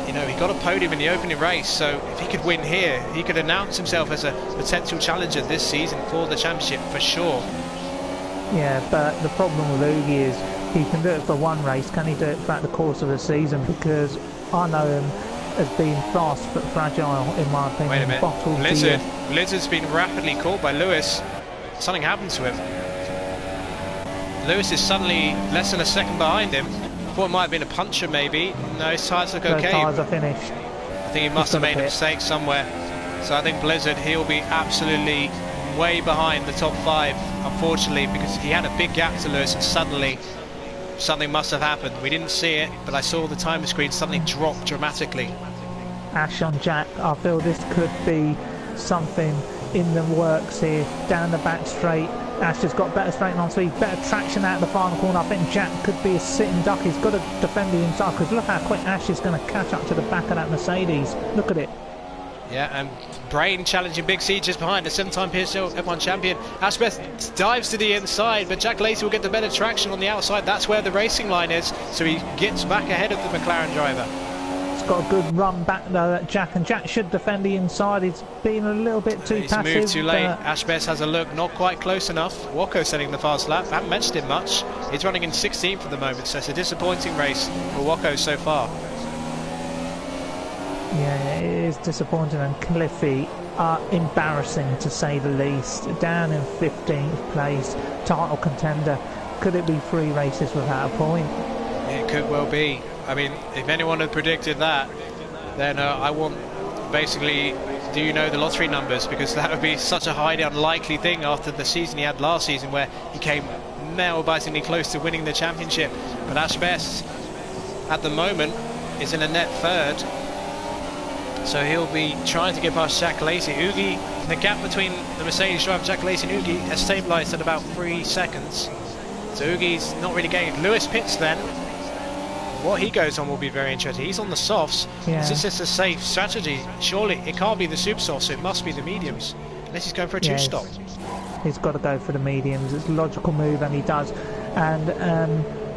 you know, he got a podium in the opening race, so if he could win here, he could announce himself as a potential challenger this season for the championship for sure. Yeah, but the problem with Oogie is he can do it for one race. Can he do it throughout the course of the season? Because I know him as being fast but fragile, in my opinion. Wait a minute, Blizzard's been rapidly caught by Lewis. Something happened to him. Lewis is suddenly less than a second behind him. Thought it might have been a puncher maybe. No, his tyres look okay. Those tyres are finished. I think he must have made a mistake somewhere. So I think Blizzard, he'll be absolutely way behind the top 5, unfortunately, because he had a big gap to Lewis and suddenly something must have happened. We didn't see it, but I saw the timer screen suddenly drop dramatically. Ash on Jack, I feel this could be something in the works here. Down the back straight, Ash has got better straight line speed, better traction out of the final corner. I think Jack could be a sitting duck. He's got to defend the inside because look how quick Ash is going to catch up to the back of that Mercedes. Look at it. Yeah, and Brain challenging Big C just behind, the 7-time PSGL F1 champion. Ashbest dives to the inside, but XJackLacey will get the better traction on the outside. That's where the racing line is, so he gets back ahead of the McLaren driver. He's got a good run back though at Jack, and Jack should defend the inside. He's been a little bit too passive. He's moved too late. Ashbest has a look, not quite close enough. Wocko setting the fast lap. I haven't mentioned him much. He's running in 16th at the moment, so it's a disappointing race for Wocko so far. Yeah, it is disappointing, and Cliffy are embarrassing to say the least. Down in 15th place, title contender. Could it be 3 races without a point? It could well be. I mean, if anyone had predicted that, then I want basically, do you know the lottery numbers? Because that would be such a highly unlikely thing after the season he had last season, where he came nail-bitingly close to winning the championship. But Ashbest, at the moment is in a net third. So he'll be trying to get past XJackLacey. Oogie, the gap between the Mercedes driver XJackLacey and Oogie has stabilised at about 3 seconds. So Oogie's not really getting. Lewis pits then. What he goes on will be very interesting. He's on the softs. Yeah. Is this a safe strategy? Surely it can't be the super softs, so it must be the mediums. Unless he's going for a two-stop. He's got to go for the mediums. It's a logical move, and he does. And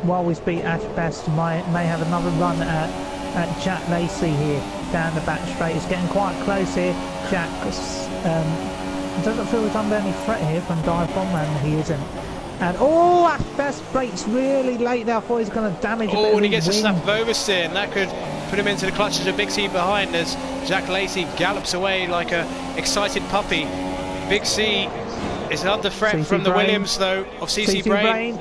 while we speak, Ashbest may have another run at XJackLacey here down the back straight. It's getting quite close here. Jack doesn't feel he's under any threat here from Dive Bomb, and he isn't. And Ashbest brakes really late there. I thought he was going to damage a bit and he of gets his a snap wing. of oversteer, and that could put him into the clutches of Big C behind as XJackLacey gallops away like a excited puppy. Big C is under threat from the Williams though of CCbrain.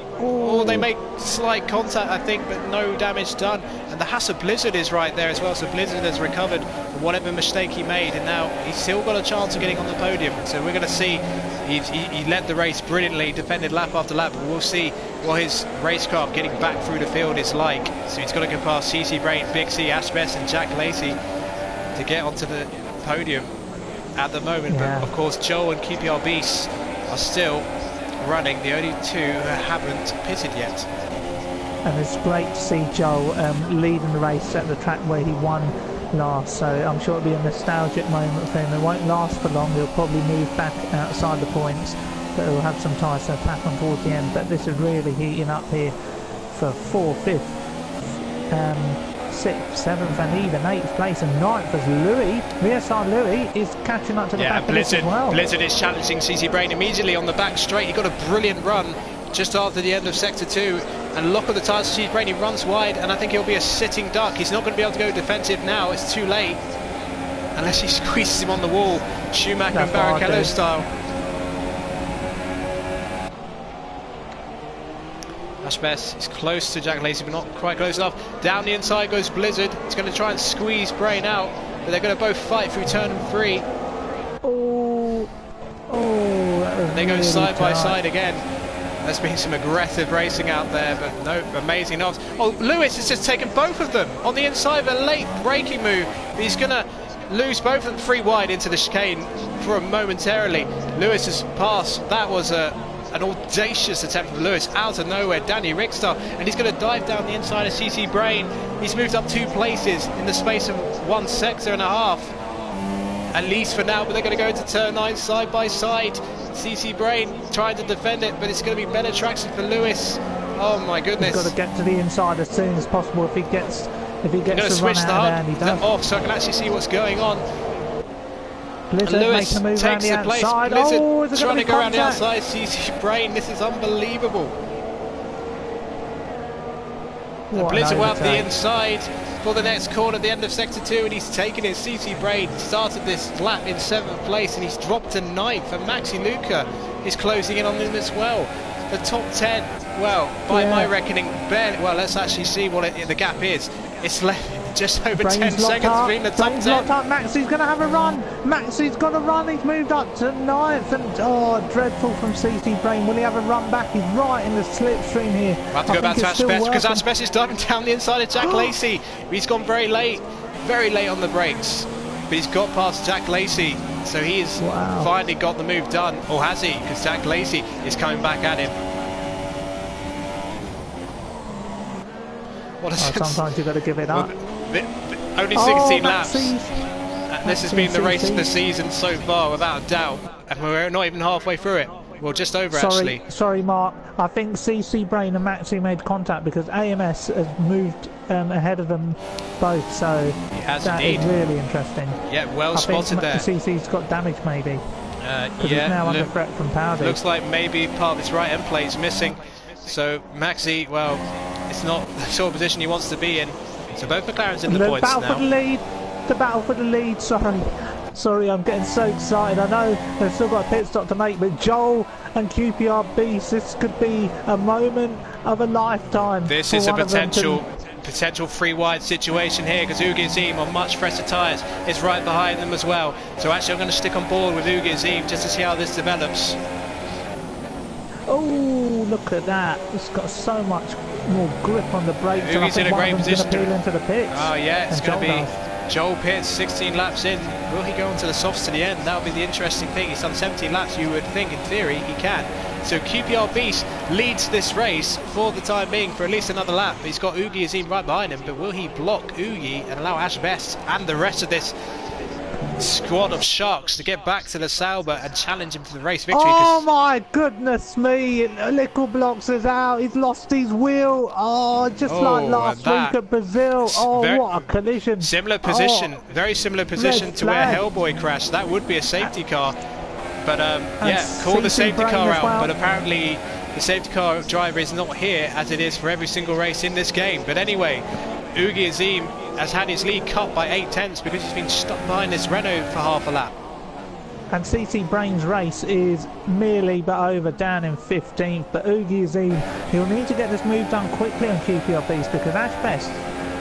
They make slight contact I think, but no damage done. And the Haas of Blizard is right there as well, so Blizard has recovered from whatever mistake he made, and now he's still got a chance of getting on the podium. So we're going to see, he led the race brilliantly, defended lap after lap, but we'll see what his racecraft getting back through the field is like. So he's got to go past CCbrain, Big C, Ashbest and XJackLacey to get onto the podium at the moment. But of course Joel and QPRBeasts are still running, the only two who haven't pitted yet. And it's great to see Joel leading the race at the track where he won last, so I'm sure it'll be a nostalgic moment for him. It won't last for long, he'll probably move back outside the points, but he'll have some tyres to attack on towards the end. But this is really heating up here for 4th, 5th, 6th, 7th and even 8th place, and 9th as Louis, VSR Louis is catching up to the back of this as well. Blizzard is challenging CCbrain immediately on the back straight. He got a brilliant run just after the end of sector 2 and lock of the tyres to CCbrain. He runs wide and I think he'll be a sitting duck. He's not going to be able to go defensive now, it's too late unless he squeezes him on the wall, Schumacher and Barrichello style. Ashbest is close to XJackLacey but not quite close enough. Down the inside goes Blizzard. He's going to try and squeeze Brain out, but they're going to both fight through turn 3. They go side by side again. There's been some aggressive racing out there, but no amazing knobs. Lewis has just taken both of them on the inside of a late braking move. He's going to lose both of them 3 wide into the chicane for a momentarily. Lewis has passed. That was an audacious attempt from Lewis out of nowhere. Danny Rickstar, and he's going to dive down the inside of CCbrain. He's moved up 2 places in the space of 1 sector and a half, at least for now, but they're going to go into turn 9 side by side. CCbrain trying to defend it, but it's going to be better traction for Lewis. Oh my goodness. He's got to get to the inside as soon as possible if he gets I'm going to switch the HUD off so I can actually see what's going on. Blizzard and Lewis making a move takes the place. outside. Blizzard trying to go around the outside. CCbrain, this is unbelievable. Blizzard went up the inside for the next corner at the end of sector 2, and he's taken it. CCbrain started this lap in 7th place and he's dropped to 9th, and MaxiLuca is closing in on him as well. The top 10, well, by my reckoning, barely. Well, let's actually see what the gap is. It's left just over 10 seconds between the top 10. Maxi's going to have a run. Maxi's got a run. He's moved up to 9th, and dreadful from CCbrain. Will he have a run back? He's right in the slipstream here. We'll have to go back to Ashbest because Ashbest is diving down the inside of XJackLacey. He's gone very late on the brakes, but he's got past XJackLacey, so he's finally got the move done. Or has he? Because XJackLacey is coming back at him. Sometimes you've got to give it up. Only 16 laps. This has been the race of the season so far, without a doubt. And we're not even halfway through it. Well, just over actually. Sorry, Mark. I think CCbrain and Maxi made contact because AMS has moved ahead of them both. So that is really interesting. Yeah, well spotted there. CC's got damage maybe. He's now under threat from Paudie. Looks like maybe part of his right end plate is missing. So Maxi, well, it's not the sort of position he wants to be in. So both McLaren's in the points now. The battle for the lead, sorry, I'm getting so excited. I know they've still got a pit stop to make, but Joel and QPRBeasts, this could be a moment of a lifetime. This is a potential 3 wide situation here, because Oogie and Azeem on much fresher tyres is right behind them as well. So actually I'm going to stick on board with Oogie and Azeem just to see how this develops. Oh, look at that. It's got so much more grip on the brakes. And I Oogie's in think a great position to peel into the pits. Oh yeah, it's going to be does. Joel Pitts, 16 laps in. Will he go onto the softs to the end? That would be the interesting thing. He's done 17 laps. You would think, in theory, he can. So QPRBeasts leads this race for the time being for at least another lap. He's got Oogie Azeem right behind him, but will he block Oogie and allow Ashbest and the rest of this squad of sharks to get back to the Sauber and challenge him to the race victory? Oh my goodness me, Little Blocks is out, he's lost his wheel. Oh, just like last week at Brazil. Oh, what a collision. Similar position, very similar position to where Hellboy crashed. That would be a safety car. But yeah, call the safety car out, but apparently the safety car driver is not here, as it is for every single race in this game. But anyway, Oogie Azeem has had his lead cut by 8/10 because he's been stuck behind this Renault for half a lap. And CCbrain's race is merely but over, down in 15th. But Oogie Azeem, he'll need to get this move done quickly on QPRBeasts because Ashbest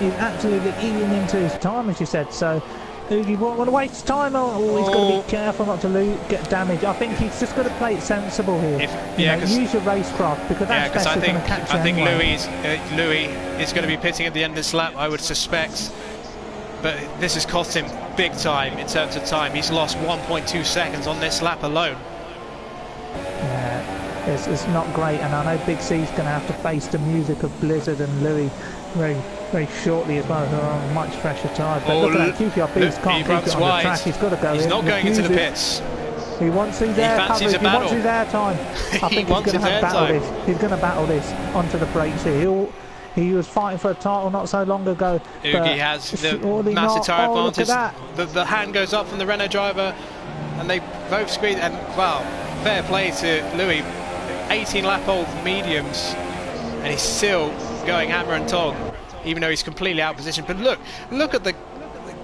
is absolutely eating into his time, as you said. So Oogie won't want to waste time. Oh, he's got to be careful not to get damage. I think he's just got to play it sensible here. Use your racecraft because Ashbest is going to catch I think anyway. Louis is going to be pitting at the end of this lap, I would suspect. But this has cost him big time in terms of time. He's lost 1.2 seconds on this lap alone. Yeah, it's not great, and I know Big C's going to have to face the music of Blizard and Louis very shortly as well. They're on much fresher tyres. But look at that, QPRBeasts can't keep it on the track. He's got to go in. He's not going into the pits. He wants his air coverage. He wants his air time. I think he's going to battle this. He's going to battle this onto the brakes here. He was fighting for a title not so long ago. Oogie has the massive tyre advantage. The hand goes up from the Renault driver, and they both squeeze. And wow, fair play to Louis. 18-lap-old mediums, and he's still going hammer and tong, even though he's completely out of position. But look at the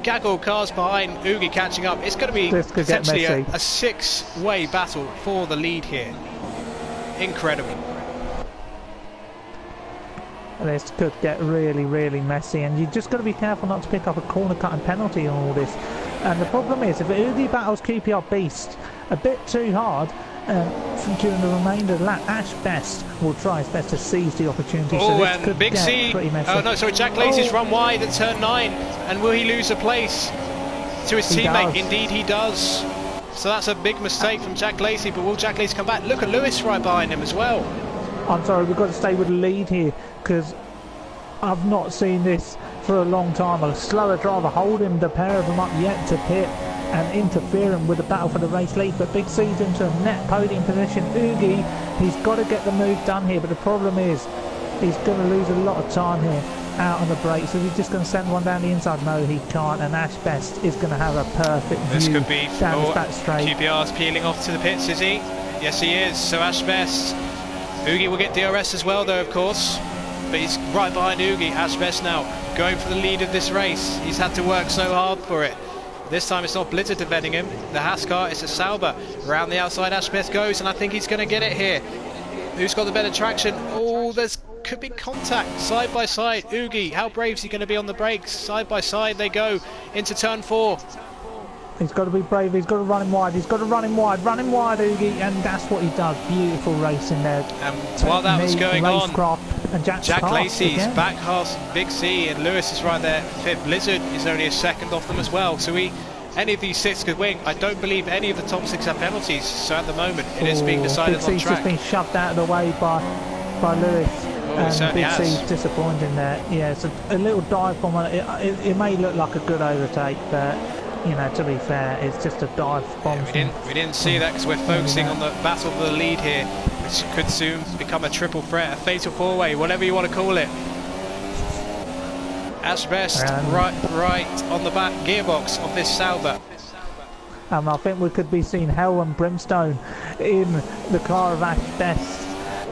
gaggle cars behind Oogie catching up. It's going to be essentially a six-way battle for the lead here. Incredible. This could get really messy, and you've just got to be careful not to pick up a corner cutting penalty on all this. And the problem is, if Oogie battles QPRBeasts a bit too hard during the remainder of the lap, Ashbest will try his best to seize the opportunity. Oh, so and could Big C. Oh no, sorry, XJackLacey's run wide at turn 9, and will he lose a place to his teammate? Does. Indeed, he does. So that's a big mistake from XJackLacey, but will XJackLacey come back? Look at Lewis right behind him as well. I'm sorry, we've got to stay with the lead here because I've not seen this for a long time. A slower driver holding the pair of them up yet to pit and interfering with the battle for the race lead. But Big C's into a net podium position. Oogie, he's got to get the move done here, but the problem is he's going to lose a lot of time here out on the brakes. So he's just going to send one down the inside. No, he can't, and Ashbest is going to have a perfect this view could be down his back straight. QPR's peeling off to the pits, is he? Yes, he is. So Ashbest. Oogie will get DRS as well, though, of course, but he's right behind Oogie. Ashbest now going for the lead of this race. He's had to work so hard for it. This time it's not Blizard defending him. The Haas car is a Sauber. Around the outside Ashbest goes, and I think he's going to get it here. Who's got the better traction? Oh, there's could be contact side by side. Oogie, how brave is he going to be on the brakes? Side by side they go into turn 4. He's got to be brave, he's got to run him wide, run him wide, Oogie, and that's what he does. Beautiful racing there. And while that was going on, and XJackLacey's back Haas, Big C, and Lewis is right there. Fifth. Blizzard is only a second off them as well. So any of these 6 could win. I don't believe any of the top 6 have penalties. So at the moment, it is being decided on track. Big C's just been shoved out of the way by Lewis. And Big C's disappointing there. Yeah, it's a little dive bomb. It may look like a good overtake, but you know, to be fair, it's just a dive bomb. Yeah, we didn't see that because we're focusing on the battle for the lead here, which could soon become a triple threat, a fatal 4-way, whatever you want to call it. Ashbest right on the back gearbox of this Sauber. I think we could be seeing hell and brimstone in the car of Ashbest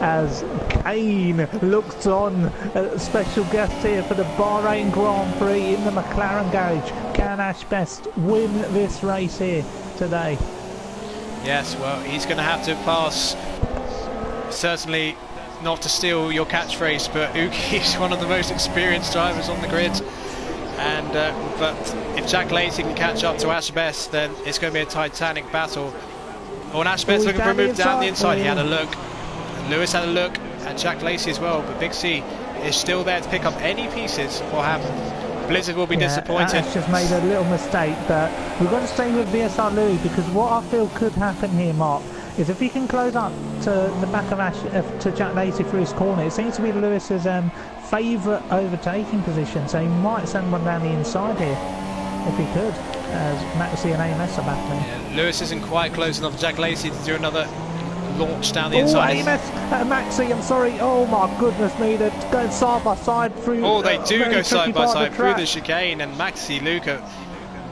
as Kane looks on, a special guest here for the Bahrain Grand Prix in the McLaren garage. Can Ashbest win this race here today? Yes, well, he's going to have to pass, certainly not to steal your catchphrase, but Oogie is one of the most experienced drivers on the grid. And but if XJackLacey can catch up to Ashbest, then it's going to be a titanic battle. Oh, and Ashbest looking for a move down the inside. He had a look. Lewis had a look at XJackLacey as well, but Big C is still there to pick up any pieces for Ham. Blizzard will be disappointed. It's just made a little mistake, but we've got to stay with VSR Louis, because what I feel could happen here, Mark, is if he can close up to the back of to XJackLacey through his corner, it seems to be Lewis's favourite overtaking position, so he might send one down the inside here if he could, as Maxi and AMS are battling. Yeah, Lewis isn't quite close enough for XJackLacey to do another launch down the inside. AMS, Maxi, I'm sorry, oh my goodness me, they're going side by side through. Oh, they do go side by side through the chicane, and MaxiLuca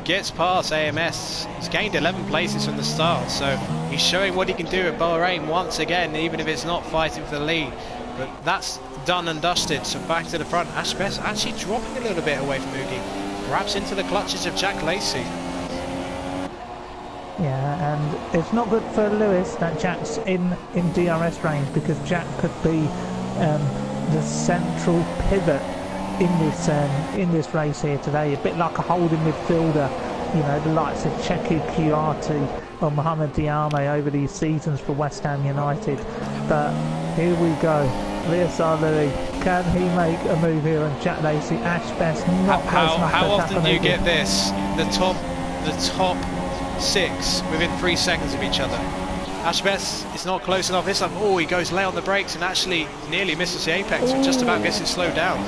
gets past AMS. He's gained 11 places from the start, so he's showing what he can do at Bahrain once again, even if it's not fighting for the lead. But that's done and dusted, so back to the front. Ashbest actually dropping a little bit away from Oogie, perhaps into the clutches of XJackLacey. Yeah, and it's not good for Lewis that Jack's in DRS range, because Jack could be the central pivot in this race here today, a bit like a holding midfielder, you know, the likes of Cheku Kiarty or Mohamed Diame over these seasons for West Ham United. But here we go, VSR Louis, can he make a move here on XJackLacey? Ashbest not close enough. How often do you get this? The top 6 within 3 seconds of each other. Ashbest is not close enough this time. Oh, he goes late on the brakes and actually nearly misses the apex, and just about gets it slowed down.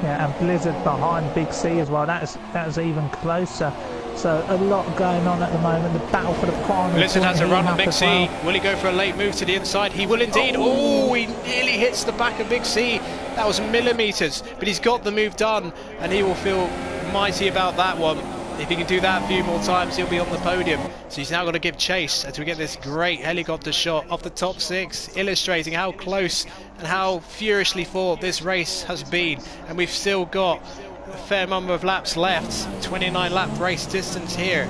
Yeah, and Blizzard behind Big C as well. That's even closer. So a lot going on at the moment. The battle for the final. Blizzard has a run on Big C. Will he go for a late move to the inside? He will indeed. Oh, he nearly hits the back of Big C. That was millimetres, but he's got the move done, and he will feel mighty about that one. If he can do that a few more times, he'll be on the podium. So he's now got to give chase as we get this great helicopter shot of the top 6, illustrating how close and how furiously fought this race has been. And we've still got a fair number of laps left, 29 lap race distance here.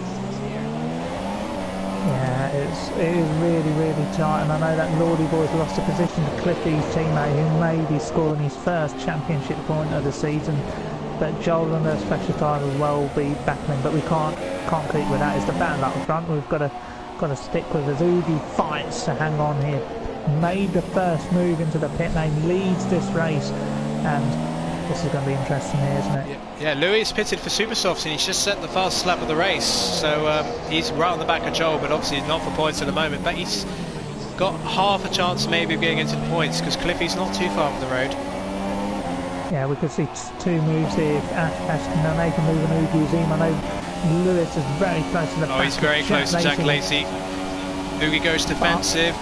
Yeah, it is really, really tight, and I know that Lordyboy's lost a position to Cliffy's teammate, who may be scoring his first championship point of the season. But Joel and the special time as well will be battling, but we can't keep with that. It's the battle up front we've got to stick with, as Oogie fights to hang on here. Made the first move into the pit lane, leads this race, and this is going to be interesting here, isn't it? Yeah, Louis pitted for Supersofts, and he's just set the fastest lap of the race, so he's right on the back of Joel, but obviously he's not for points at the moment. But he's got half a chance maybe of getting into the points, because Cliffy's not too far from the road. Yeah, we could see 2 moves here. Ashbest can make a move on Oogie. Azeem, I know Lewis is very close to the back. Oh, he's very close to XJackLacey. Oogie goes defensive,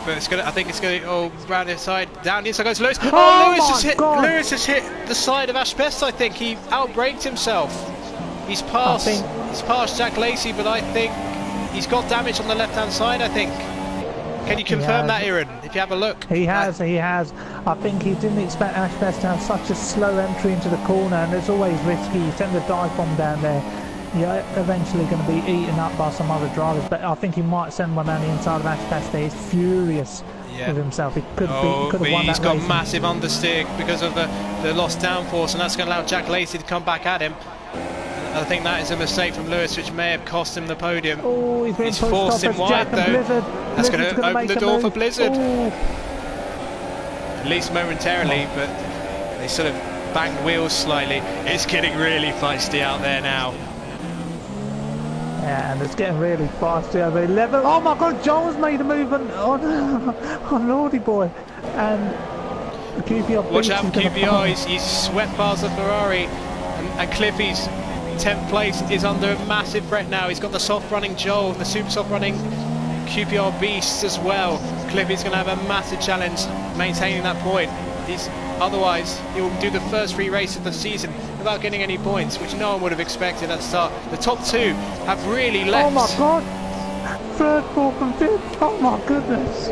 but it's gonna. I think it's going to round inside, down the inside goes Lewis. Oh, Lewis has hit the side of Ashbest. I think he outbraked himself. He's passed XJackLacey, but I think he's got damage on the left-hand side. I think. Can you confirm that, Aaron, if you have a look? He has. I think he didn't expect Ashbest to have such a slow entry into the corner, and it's always risky. You send the dive bomb down there, you're eventually going to be eaten up by some other drivers, but I think he might send one down the inside of Ashbest there. He's furious with himself. He could have won that race. He's got massive understeer because of the lost downforce, and that's going to allow XJackLacey to come back at him. I think that is a mistake from Lewis, which may have cost him the podium. Oh, he's forced him wide though. That's going to open the door for Blizzard. At least momentarily, but they sort of banged wheels slightly. It's getting really feisty out there now. Yeah, and it's getting really feisty over 11. Oh my God, Joel's made a move on Lordyboy, and QPR. Watch out for QPR. He's swept past the Ferrari, and Cliffy's 10th place is under a massive threat now. He's got the soft running Joel, the super soft running QPRBeasts as well. Cliffy's going to have a massive challenge maintaining that point. Otherwise, he will do the first 3 races of the season without getting any points, which no one would have expected at the start. The top 2 have really left. Oh my God! 3rd, 4th and 5th. Oh my goodness!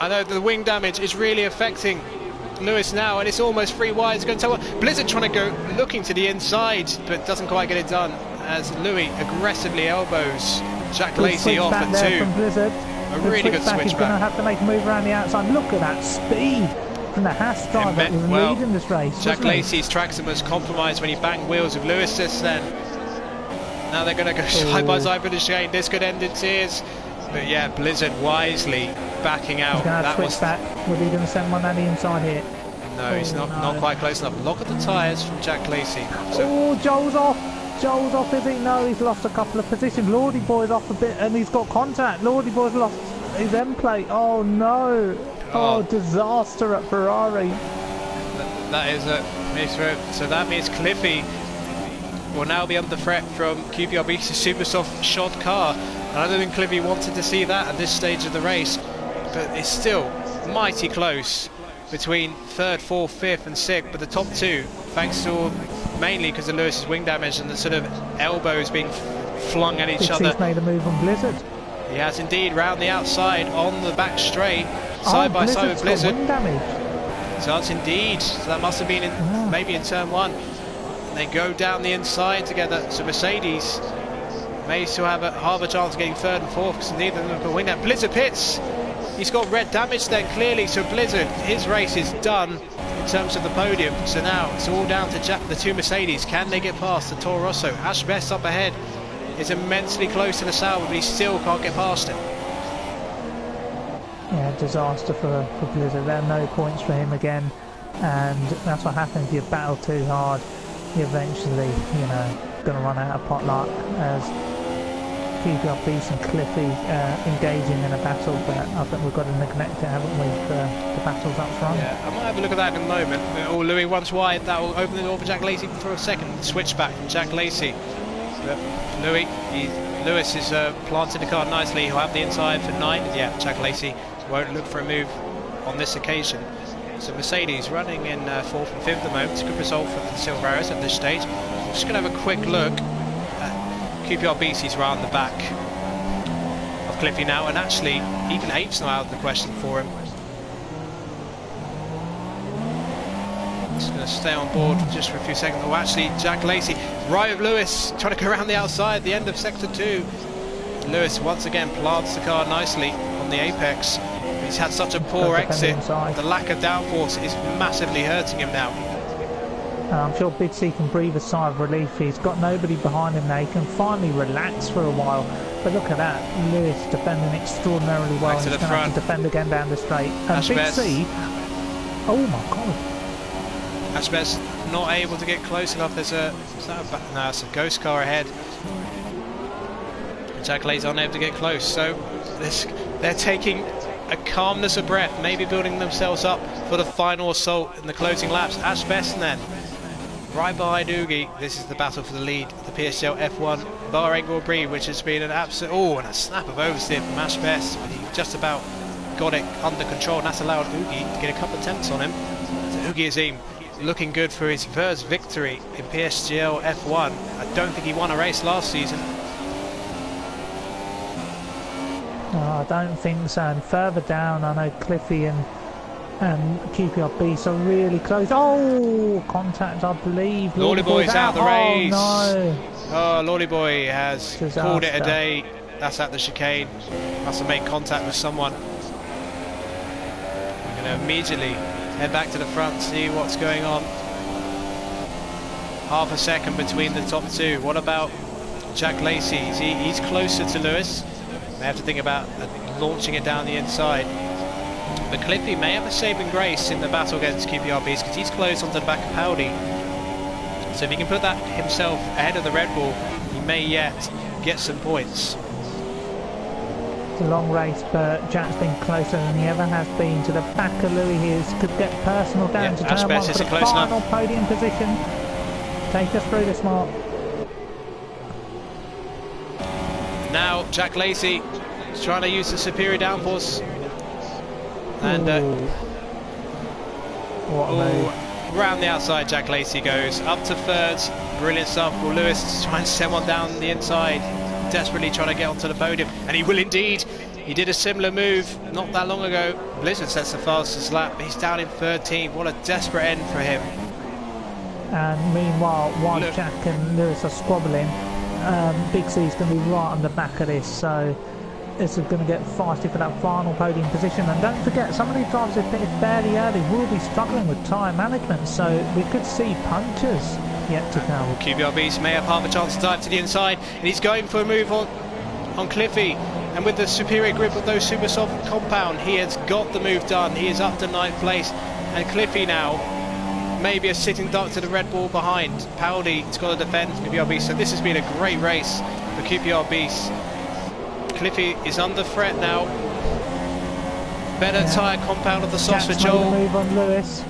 I know the wing damage is really affecting Lewis now, and it's almost 3 wide. It's going to tell Blizzard trying to go looking to the inside, but doesn't quite get it done as Louis aggressively elbows XJackLacey off at 2. A really good switchback. He's going to have to make a move around the outside. Look at that speed from the Haas driver that was leading this race. XJackLacey's traction was compromised when he banged wheels with Lewis just then. Now they're going to go side by side for the chicane. This could end in tears. But yeah, Blizzard wisely backing out. He's going to switch back. Was he going to send one down the inside here? No, he's not quite close enough. Look at the tyres from XJackLacey. Oh, Joel's off. Joel's off, is he? No, he's lost a couple of positions. Lordyboy's off a bit and he's got contact. Lordyboy's lost his end plate. Oh no. Oh, disaster at Ferrari. That is a misthrow. So that means Cliffy will now be under threat from QPRBeasts' super soft shod car. And I don't think Cliffy wanted to see that at this stage of the race. But it's still mighty close between 3rd, 4th, 5th and 6th. But the top two, thanks to mainly because of Lewis's wing damage and the sort of elbows being flung at each other. He's made a move on Blizard. He has indeed, round the outside on the back straight, side by side with Blizard. Wing damage. So that's indeed, so that must have been in, maybe in turn 1. And they go down the inside together, so Mercedes may still have a chance of getting 3rd and 4th, because neither of them can win that. Blizard pits, he's got red damage then clearly, so Blizard, his race is done in terms of the podium. So now it's all down to the two Mercedes. Can they get past the Toro Rosso? Ashbest up ahead is immensely close to the Sauber, but he still can't get past it. Yeah, disaster for Blizzard. There are no points for him again, and that's what happens. You battle too hard, you're eventually, you know, going to run out of potluck. As QPRBeasts and Cliffy engaging in a battle, but I think we've got to neglect it, haven't we, the battles up front. Yeah, I might have a look at that in a moment. Oh, Louis once wide, that will open the door for XJackLacey for a second. Switch back from XJackLacey. But Lewis is planted the car nicely. He'll have the inside for 9. Yeah, XJackLacey won't look for a move on this occasion. So Mercedes running in 4th and 5th at the moment. It's a good result for the Silver Arrows at this stage. I'm just going to have a quick look at QPRBeasts. He's round the back of Cliffy now, and actually even 8th's not out of the question for him. Just going to stay on board just for a few seconds. Oh, actually, XJackLacey right of Lewis, trying to go around the outside, the end of sector 2. Lewis once again plants the car nicely on the apex. He's had such a poor exit. The lack of downforce is massively hurting him now. I'm sure Big C can breathe a sigh of relief. He's got nobody behind him now. He can finally relax for a while. But look at that, Lewis defending extraordinarily well. He's going to have to defend again down the straight. And Big C, oh my god. Ashbest not able to get close enough. There's no, it's a ghost car ahead. XJackLacey's unable to get close, so they're taking a calmness of breath, maybe building themselves up for the final assault in the closing laps. Ashbest then right behind Oogie. This is the battle for the lead, the PSGL F1 Bahrain Grand Prix, which has been an absolute and a snap of oversteer from Ashbest, but he just about got it under control, and that's allowed Oogie to get a couple of attempts on him. So Oogie Azeem looking good for his first victory in PSGL F1. I don't think he won a race last season. I don't think so. And further down, I know Cliffy and QPRBeasts are really close. Oh, contact, I believe. Lordyboy's out of the race. Oh, no. Oh, Lordyboy has called it a day. That's at the chicane. Must have made contact with someone. We're going to immediately head back to the front, see what's going on. Half a second between the top two. What about XJackLacey? He's closer to Lewis. They have to think about launching it down the inside. But Cliffy may have a saving grace in the battle against QPRBeasts because he's close onto the back of Paudie. So if he can put that himself ahead of the Red Bull, he may yet get some points. It's a long race, but Jack's been closer than he ever has been to the back of Louis. He could get personal down to turn 1 for the final podium position. Take us through this, Mark. Now XJackLacey is trying to use the superior downforce, and round the outside XJackLacey goes up to 3rd. Brilliant stuff. Well, Lewis is trying to send one down the inside, desperately trying to get onto the podium, and he will indeed. He did a similar move not that long ago. Blizard sets the fastest lap. He's down in 13th. What a desperate end for him. And meanwhile, while Jack and Lewis are squabbling, Big C's going to be right on the back of this, so this is going to get feisty for that final podium position. And don't forget, some of these drivers who finished fairly early will be struggling with tyre management, so we could see punctures yet to come. QPRBeasts may have half a chance to dive to the inside, and he's going for a move on Cliffy. And with the superior grip of those super soft compound, he has got the move done. He is up to 9th place. And Cliffy now, maybe a sitting duck to the Red Bull behind. Paudie's got to defend QPRBeasts. So this has been a great race for QPRBeasts. Cliffy is under threat now. Better tyre compound of the softs for Joel. Move on Lewis.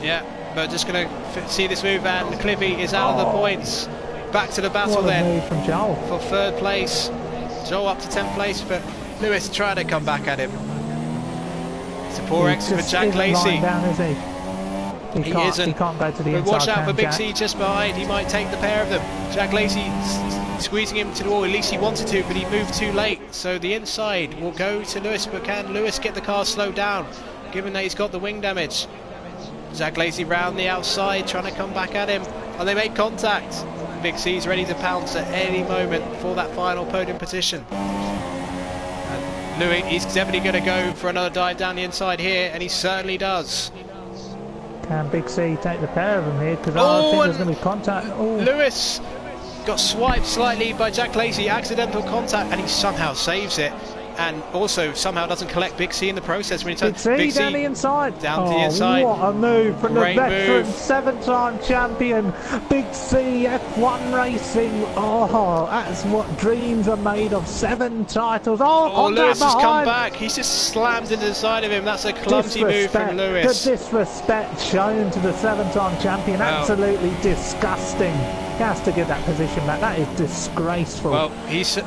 Yeah, but just going to see this move, and Cliffy is out of the points. Back to the battle then from Joel. For 3rd place. Joel up to 10th place, but Lewis trying to come back at him. It's a poor exit for JackLacey. He can't go to the inside. But watch out for Big C just behind. He might take the pair of them. JackLacey squeezing him to the wall. At least he wanted to, but he moved too late. So the inside will go to Lewis. But can Lewis get the car slowed down, given that he's got the wing damage? JackLacey round the outside, trying to come back at him. Oh, they made contact. Big C's ready to pounce at any moment for that final podium position. And Louis, he's definitely going to go for another dive down the inside here, and he certainly does. Can Big C take the pair of them here? Because I think there's going to be contact. Lewis got swiped slightly by JackLacey, accidental contact, and he somehow saves it. And also somehow doesn't collect Big C in the process when he turns. Big C down the inside. Down the inside. What a move from the veteran 7-time champion, Big C F1 Racing. Oh, that's what dreams are made of. 7 titles. Lewis has come back. He's just slammed into the side of him. That's a clumsy move from Lewis. The disrespect shown to the 7-time champion. Absolutely disgusting. He has to get that position back. That is disgraceful. Well,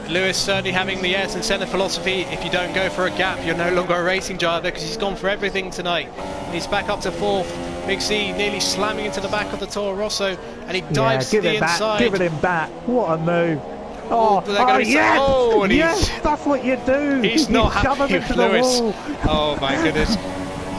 Lewis certainly having the Ayrton Senna philosophy. If you don't go for a gap, you're no longer a racing driver, because he's gone for everything tonight. And he's back up to 4th. Big C nearly slamming into the back of the Toro Rosso, and he dives to the inside. Give it him back. What a move. Yes, that's what you do. He's not happy with Lewis. Oh my goodness.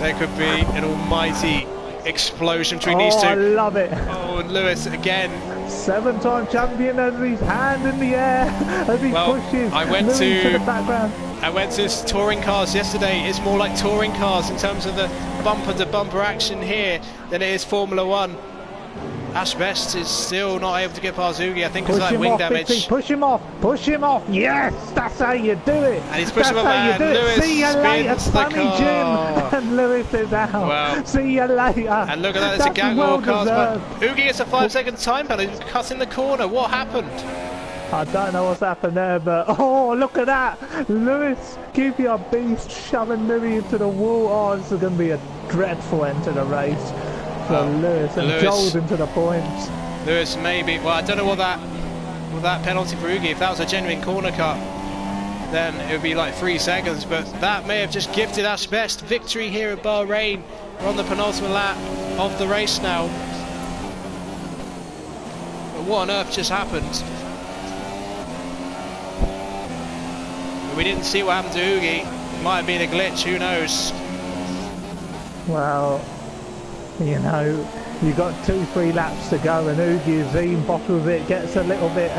There could be an almighty explosion between these two. I love it. Oh, and Lewis again. 7-time champion has his hand in the air as he pushes Lewis to the background. I went to touring cars yesterday. It's more like touring cars in terms of the bumper to bumper action here than it is Formula 1. Ashbest is still not able to get past Oogie. I think it's like wing damage. Push him off. Yes, that's how you do it. And he's pushing him back. Lewis See you later, spins the car. Jim. And Lewis is out. Well, see you later. And look at that, it's a gang of cars. But Oogie gets a 5-second time penalty. He's cutting the corner. What happened? I don't know what's happened there, but look at that. Lewis, QPRBeasts shoving Louis into the wall. Oh, this is going to be a dreadful end to the race. Lewis and Joel's into the points. Lewis maybe. Well, I don't know what that penalty for Oogie. If that was a genuine corner cut, then it would be like 3 seconds. But that may have just gifted Ashbest victory here at Bahrain. We're on the penultimate lap of the race now. But what on earth just happened? We didn't see what happened to Oogie. It might have been a glitch. Who knows? Well, you know, you got 2-3 laps to go, and Oogie Azeem bottles it, gets a little bit,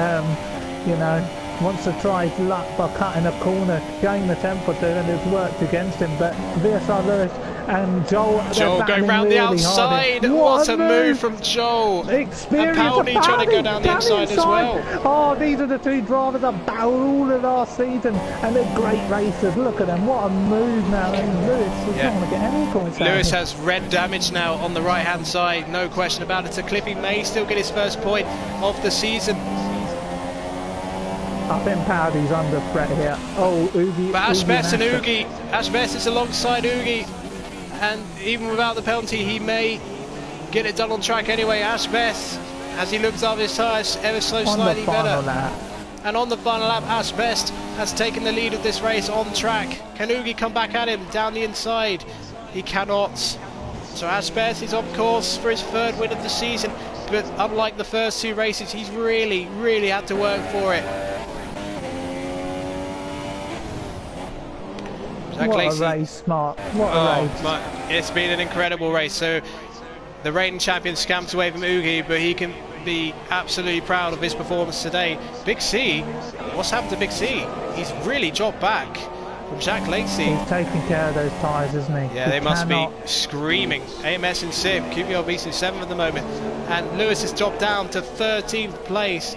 you know, wants to try his luck by cutting a corner, gain the tempo to, and it's worked against him. But VSR Lewis and Joel going round the outside. What a move from Joel. Experience. And Paudie trying to go down the inside as well. Oh, these are the 2 drivers that battled all of last season, and they're great racers. Look at them. What a move now. And Lewis is not going to get any points. Lewis has red damage now on the right hand side, no question about it. So Cliffy may still get his first point of the season. I think Paudie's under threat here. Oh, Oogie. But Ashbest and Oogie. Ashbest is alongside Oogie. And even without the penalty, he may get it done on track anyway. Ashbest, as he looks up his tyres ever so slightly better. And on the final lap, Ashbest has taken the lead of this race on track. Can Oogie come back at him down the inside? He cannot. So Ashbest is on course for his 3rd win of the season. But unlike the first 2 races, he's really, really had to work for it. What a race, Mark. What a race. It's been an incredible race. So the reigning champion scamps away from Oogie, but he can be absolutely proud of his performance today. Big C, what's happened to Big C? He's really dropped back from JackLacey. He's taking care of those tyres, isn't he? Yeah, they must be screaming. AMS and Sib, QPRBeasts in 7th at the moment. And Lewis has dropped down to 13th place.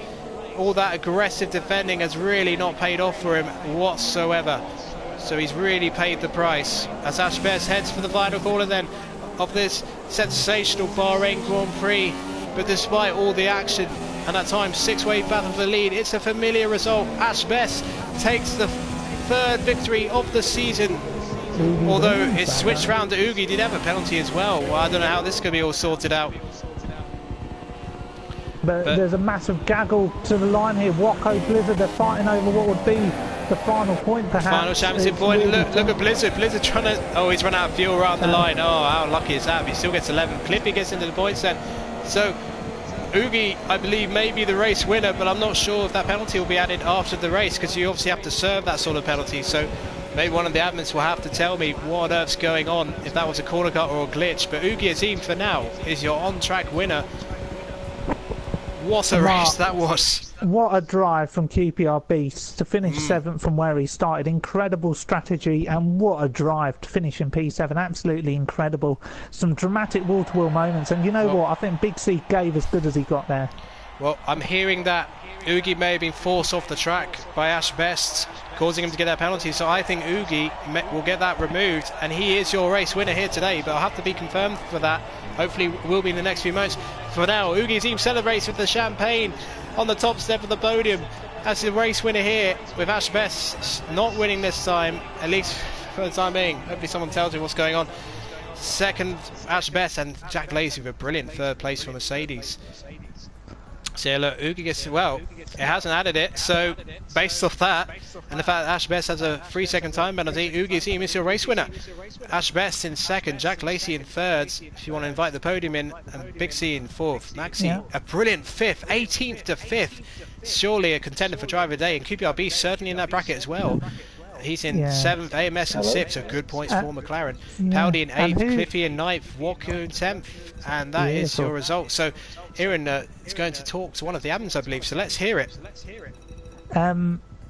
all that aggressive defending has really not paid off for him whatsoever. So he's really paid the price as Ashbest heads for the final corner then of this sensational Bahrain Grand Prix. But despite all the action and at times six-way battle for the lead, it's a familiar result. Ashbest takes the third victory of the season. Although it's switched round to Oogie, did have a penalty as well. I don't know how this is going to be all sorted out. But there's a massive gaggle to the line here. Wocko, Blizard, they're fighting over what would be the final point, perhaps. Final championship point. Really look at Blizard. Blizzard trying to... Oh, he's run out of fuel around the line. Oh, how lucky is that? He still gets 11. Cliffy gets into the points then. So, Oogie, I believe, may be the race winner, but I'm not sure if that penalty will be added after the race, because you obviously have to serve that sort of penalty. So, maybe one of the admins will have to tell me what on earth's going on, if that was a corner cut or a glitch. But Oogie Azeem, for now, is your on-track winner. What a race that was. What a drive from QPRBeasts to finish 7th from where he started. Incredible strategy, and what a drive to finish in P7. Absolutely incredible. Some dramatic wall-to-wall moments, and you know what? I think Big C gave as good as he got there. Well, I'm hearing that Oogie may have been forced off the track by Ashbest, causing him to get that penalty. So I think Oogie will get that removed, and he is your race winner here today. But I'll have to be confirmed for that. Hopefully will be in the next few moments. For now, Oogie Azeem celebrates with the champagne on the top step of the podium as the race winner here, with Ashbest not winning this time, at least for the time being. Hopefully someone tells me what's going on. Second, Ashbest, and XJackLacey with a brilliant third place for Mercedes. So yeah, look, Oogie gets, well, it hasn't added it, so based off that, and the fact that Ashbest has a 3-second time penalty, Oogie Azeem is your race winner. Ashbest in second, XJackLacey in third, if you want to invite the podium in, and Big C in fourth. Maxi, a brilliant fifth, 18th to 5th, surely a contender for driver of the day, and QPRB certainly in that bracket as well. He's in 7th, AMS in 6th, so good points for McLaren. Paudie in 8th, Cliffy in 9th, Wocko in 10th, and that is your result. So Aaron is going to talk to one of the admins, I believe, so let's hear it.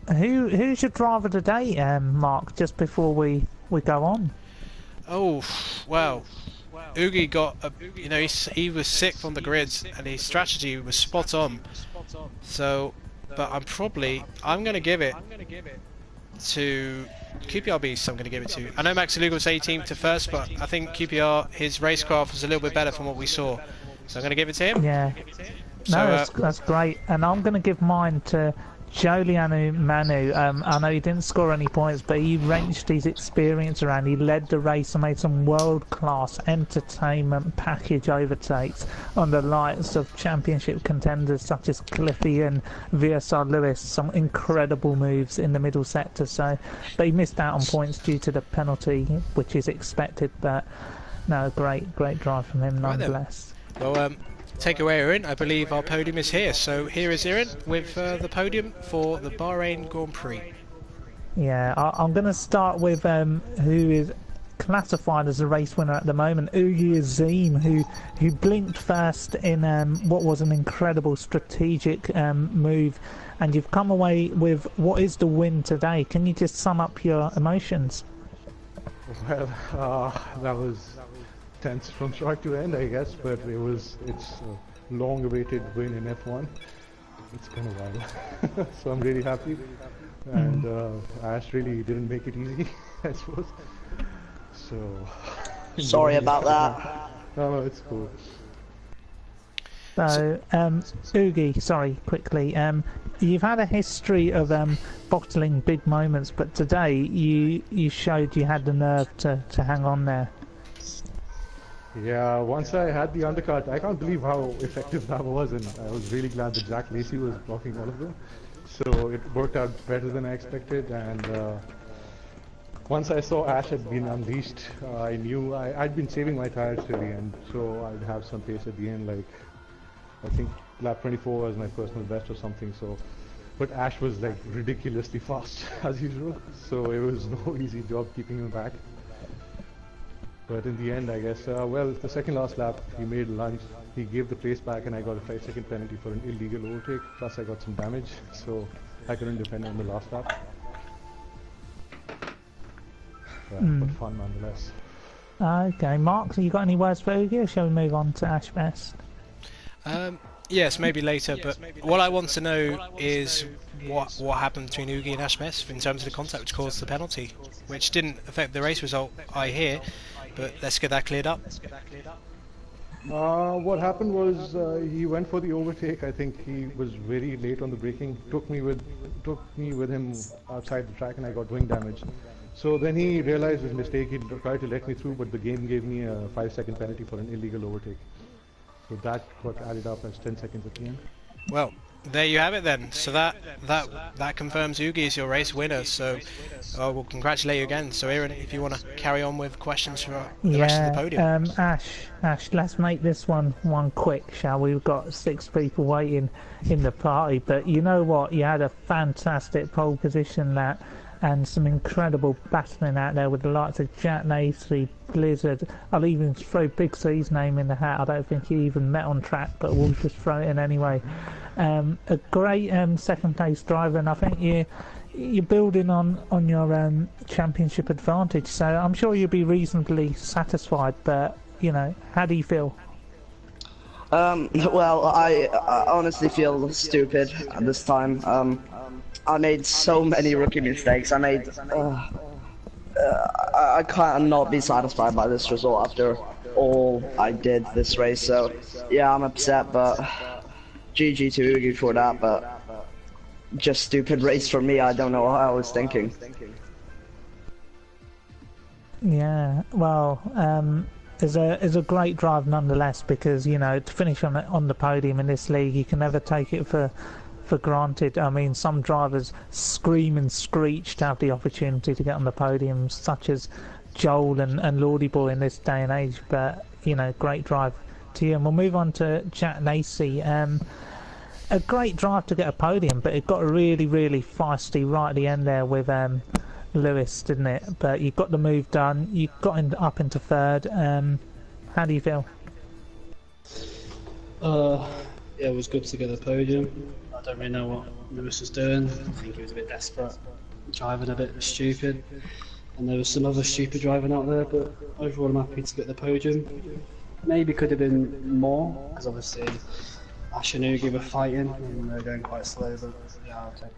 Who's your driver today, Mark, just before we go on? Oh, well, Oogie got, you know, he was sick from the grids, and his strategy was spot on. So, but I'm going to give it to QPRBeasts. I'm going to give it to. I know MaxiLucaGT was 18th to first, but I think QPR, his racecraft was a little bit better from what we saw. So I'm going to give it to him. Yeah. So, no, that's great. And I'm going to give mine to Joelianomanu. I know he didn't score any points, but he wrenched his experience around. He led the race and made some world-class entertainment package overtakes on the likes of championship contenders such as Cliffy and VSR Lewis. Some incredible moves in the middle sector. So, but he missed out on points due to the penalty, which is expected. But no, great drive from him nonetheless. Well, take away, Aaron. I believe our podium is here. So here is Aaron with the podium for the Bahrain Grand Prix. Yeah, I'm going to start with who is classified as a race winner at the moment, Oogie Azeem, who blinked first in what was an incredible strategic move, and you've come away with what is the win today. Can you just sum up your emotions? Well, that was tense from start to end, I guess, but it's a long-awaited win in F1. It's been a while, so I'm really happy. And Ash really didn't make it easy, I suppose. So sorry about that. No, it's cool. So, Oogie, sorry, quickly. You've had a history of bottling big moments, but today you showed you had the nerve to hang on there. Yeah, once I had the undercut, I can't believe how effective that was, and I was really glad that XJackLacey was blocking all of them. So it worked out better than I expected, and once I saw Ash had been unleashed, I knew I'd been saving my tires till the end, so I'd have some pace at the end. Like, I think lap 24 was my personal best or something. So, but Ash was like ridiculously fast as usual, so it was no easy job keeping him back. But in the end, I guess, well, the second last lap, he made lunge. He gave the place back, and I got a 5-second penalty for an illegal overtake. Plus, I got some damage, so I couldn't defend on the last lap. But fun nonetheless. Okay, Mark, you got any words for Oogie, or shall we move on to Ashbest? Yes, maybe later, but what I want to know is what happened between Oogie and Ashbest in terms of the contact which caused the penalty, which didn't affect the race result, I hear, but let's get that cleared up. What happened was he went for the overtake. I think he was very late on the braking. Took me with him outside the track, and I got wing damage. So then he realized his mistake. He tried to let me through, but the game gave me a 5-second penalty for an illegal overtake. So that got added up as 10 seconds at the end. Well, there you have it then. So that confirms Oogie is your race winner. So we'll congratulate you again. So Aaron, if you want to carry on with questions for the rest of the podium. Ash, let's make this one quick, shall we? We've got 6 people waiting in the party, but you know what? You had a fantastic pole position, that, and some incredible battling out there with the likes of XJackLacey, Blizard. I'll even throw Big C's name in the hat. I don't think he even met on track, but we'll just throw it in anyway. A great second place driver, and I think you're building on your championship advantage, so I'm sure you'll be reasonably satisfied. But you know, how do you feel? Well, I honestly feel stupid at this time. I made so many rookie mistakes. I can't not be satisfied by this result after all I did this race. So yeah, I'm upset, but GG to Oogie for that. But just stupid race for me. I don't know what I was thinking. Yeah, well, it's a great drive nonetheless, because you know, to finish on the podium in this league, you can never take it for granted. I mean, some drivers scream and screech to have the opportunity to get on the podium, such as Joel and Lordyboy in this day and age. But you know, great drive to you. And we'll move on to XJackLacey. A great drive to get a podium, but it got really feisty right at the end there with Lewis, didn't it? But you got the move done. You got up into third. How do you feel? Yeah, it was good to get the podium. I don't really know what Lewis was doing. I think he was a bit desperate, driving a bit stupid, and there was some other stupid driving out there, but overall I'm happy to get the podium. Maybe could have been more, because obviously Ash and Oogie were fighting and they were going quite slow, but yeah, I'll take it.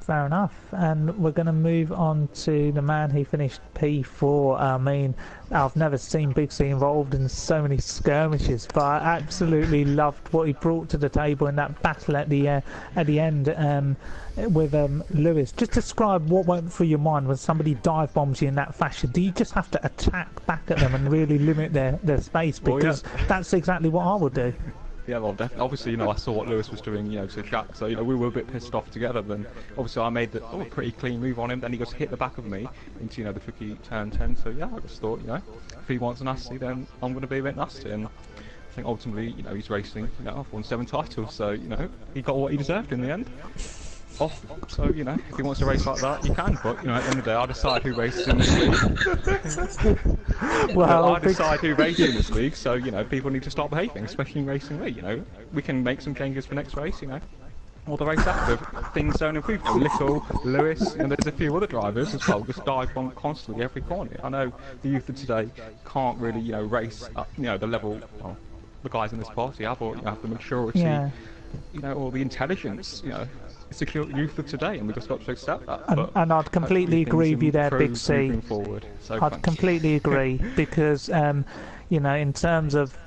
Fair enough, and we're going to move on to the man who finished P4. I mean, I've never seen Big C involved in so many skirmishes, but I absolutely loved what he brought to the table in that battle at the end with Lewis. Just describe what went through your mind when somebody dive bombs you in that fashion. Do you just have to attack back at them and really limit their space? Because that's exactly what I would do. Yeah, well, definitely. Obviously, you know, I saw what Lewis was doing, you know, to Jack, so, you know, we were a bit pissed off together. Then, obviously, I made a pretty clean move on him. Then he just hit the back of me into, you know, the tricky turn 10. So, yeah, I just thought, you know, if he wants nasty, then I'm going to be a bit nasty. And I think ultimately, you know, he's racing. You know, I've won 7 titles, so, you know, he got what he deserved in the end. So, you know, if he wants to race like that, you can, but, you know, at the end of the day, I decide who races in this league. Well, I decide who races in this league, so, you know, people need to start behaving, especially in racing league, you know. We can make some changes for next race, you know. Or the race after, things don't improve. Little, Lewis, and there's a few other drivers as well, just dive bomb constantly every corner. I know the youth of today can't really, you know, race up, you know, the level, well, the guys in this party have, or you have the maturity, you know, or the intelligence, you know. It's the youth of today, and we've just got to accept that. And I'd completely agree with you there, Big C. I'd completely agree, because, you know, in terms of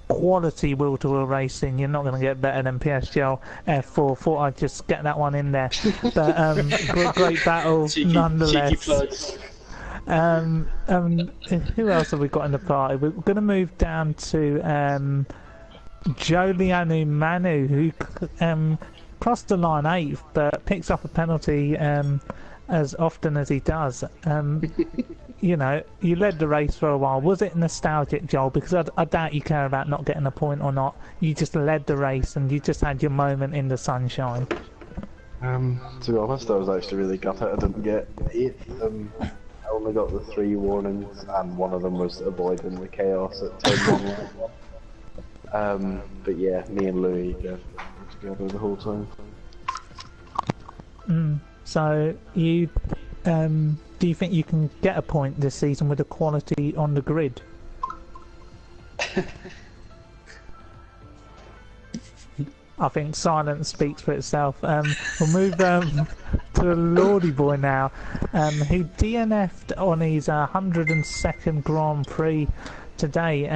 quality wheel-to-wheel racing, you're not going to get better than PSGL F4. Thought I'd just get that one in there. But great battle nonetheless. Who else have we got in the party? We're going to move down to Joelianomanu, who crossed the line 8th, but picks up a penalty as often as he does. You know, you led the race for a while. Was it nostalgic, Joel? Because I doubt you care about not getting a point or not. You just led the race and you just had your moment in the sunshine. To be honest, I was actually really gutted I didn't get 8th. I only got the 3 warnings, and one of them was avoiding the chaos at turn 1. But yeah, me and Louis were together the whole time. So you do you think you can get a point this season with the quality on the grid? I think silence speaks for itself. We'll move to Lordyboy now. He DNF'd on his 102nd Grand Prix today.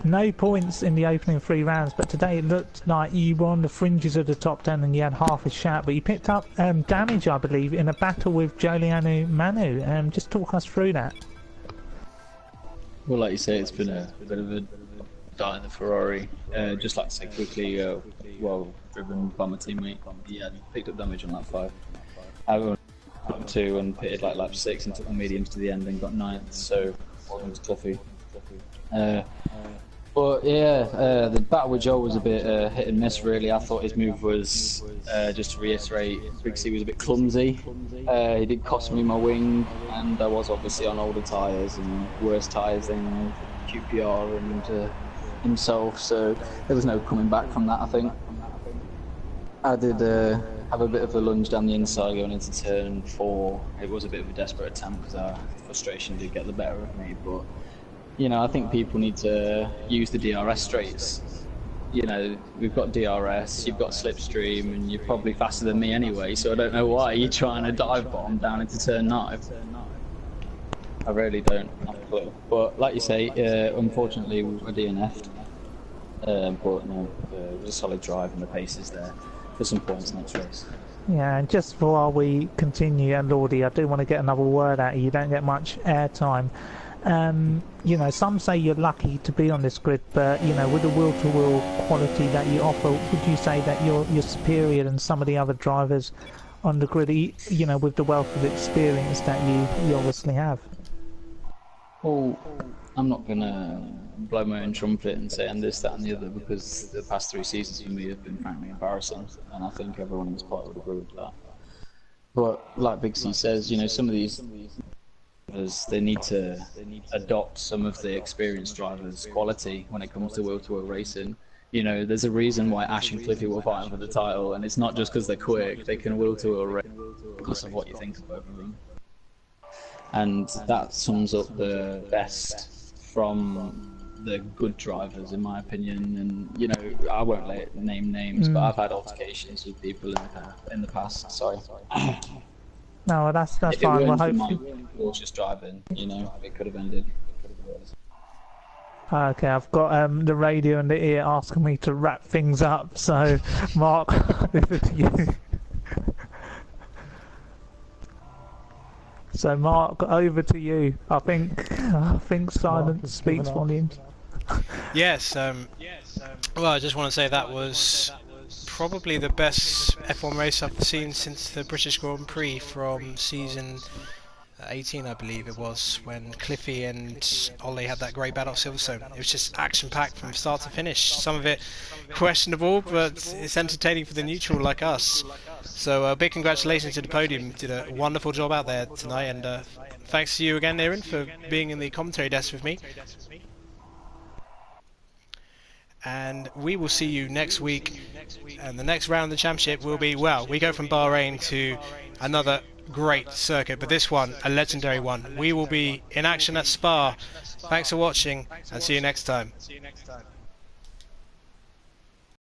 No points in the opening 3 rounds, but today it looked like you were on the fringes of the top 10 and you had half a shot, but you picked up damage, I believe, in a battle with Joelianomanu. Just talk us through that. Well, like you say, it's been a bit of a start in the Ferrari. Just like to say quickly, well driven by my teammate. He had picked up damage on lap 5. I went lap 2 and pitted like lap 6 and took my mediums to the end and got 9th, so well done to Cliffy. But yeah, the battle with Joel was a bit hit and miss really. I thought his move was, just to reiterate, Big C was a bit clumsy. He did cost me my wing, and I was obviously on older tyres and worse tyres than QPR and himself, so there was no coming back from that, I think. I did have a bit of a lunge down the inside going into turn 4. It was a bit of a desperate attempt because frustration did get the better of me, but you know, I think people need to use the DRS straights. You know, we've got DRS, you've got slipstream, and you're probably faster than me anyway, so I don't know why you're trying to dive bomb down into turn 9. I really don't have a clue. But like you say, unfortunately we were DNF'd. But no, it was a solid drive and the pace is there for some points next race. Yeah, and just while we continue, and Lordy, I do want to get another word out of you. You don't get much airtime. You know, some say you're lucky to be on this grid, but you know, with the wheel-to-wheel quality that you offer, would you say that you're superior than some of the other drivers on the grid? You know, with the wealth of experience that you obviously have. Well, I'm not gonna blow my own trumpet and say I'm this, that, and the other, because the past 3 seasons for me have been frankly embarrassing, and I think everyone in this part would agree with that. But like Big C says, you know, some of these they need to adopt some of the experienced drivers' quality when it comes to wheel-to-wheel racing. You know, there's a reason why Ash and Cliffy were fighting for the title, and it's not just because they're quick. They can wheel-to-wheel race because of what you think of both of them. And that sums up the best from the good drivers, in my opinion. And you know, I won't name names, but I've had altercations with people in the past. Sorry. No, that's if fine. It We'll my cautious driving, you know, it could have ended. Okay, I've got the radio in the ear asking me to wrap things up. So, Mark, over to you. So, Mark, over to you. I think silence speaks volumes. Yes. Well, I just want to say that was probably the best F1 race I've seen since the British Grand Prix from season 18, I believe it was, when Cliffy and Ollie had that great battle at Silverstone. It was just action-packed from start to finish. Some of it questionable, but it's entertaining for the neutral like us. So big congratulations to the podium. Did a wonderful job out there tonight, and thanks to you again, Aaron, for being in the commentary desk with me. And we will see you next week, and the next round of the championship will be, well, we go from Bahrain to another great circuit, but this one, a legendary one. We will be in action at Spa. Thanks for watching, and see you next time.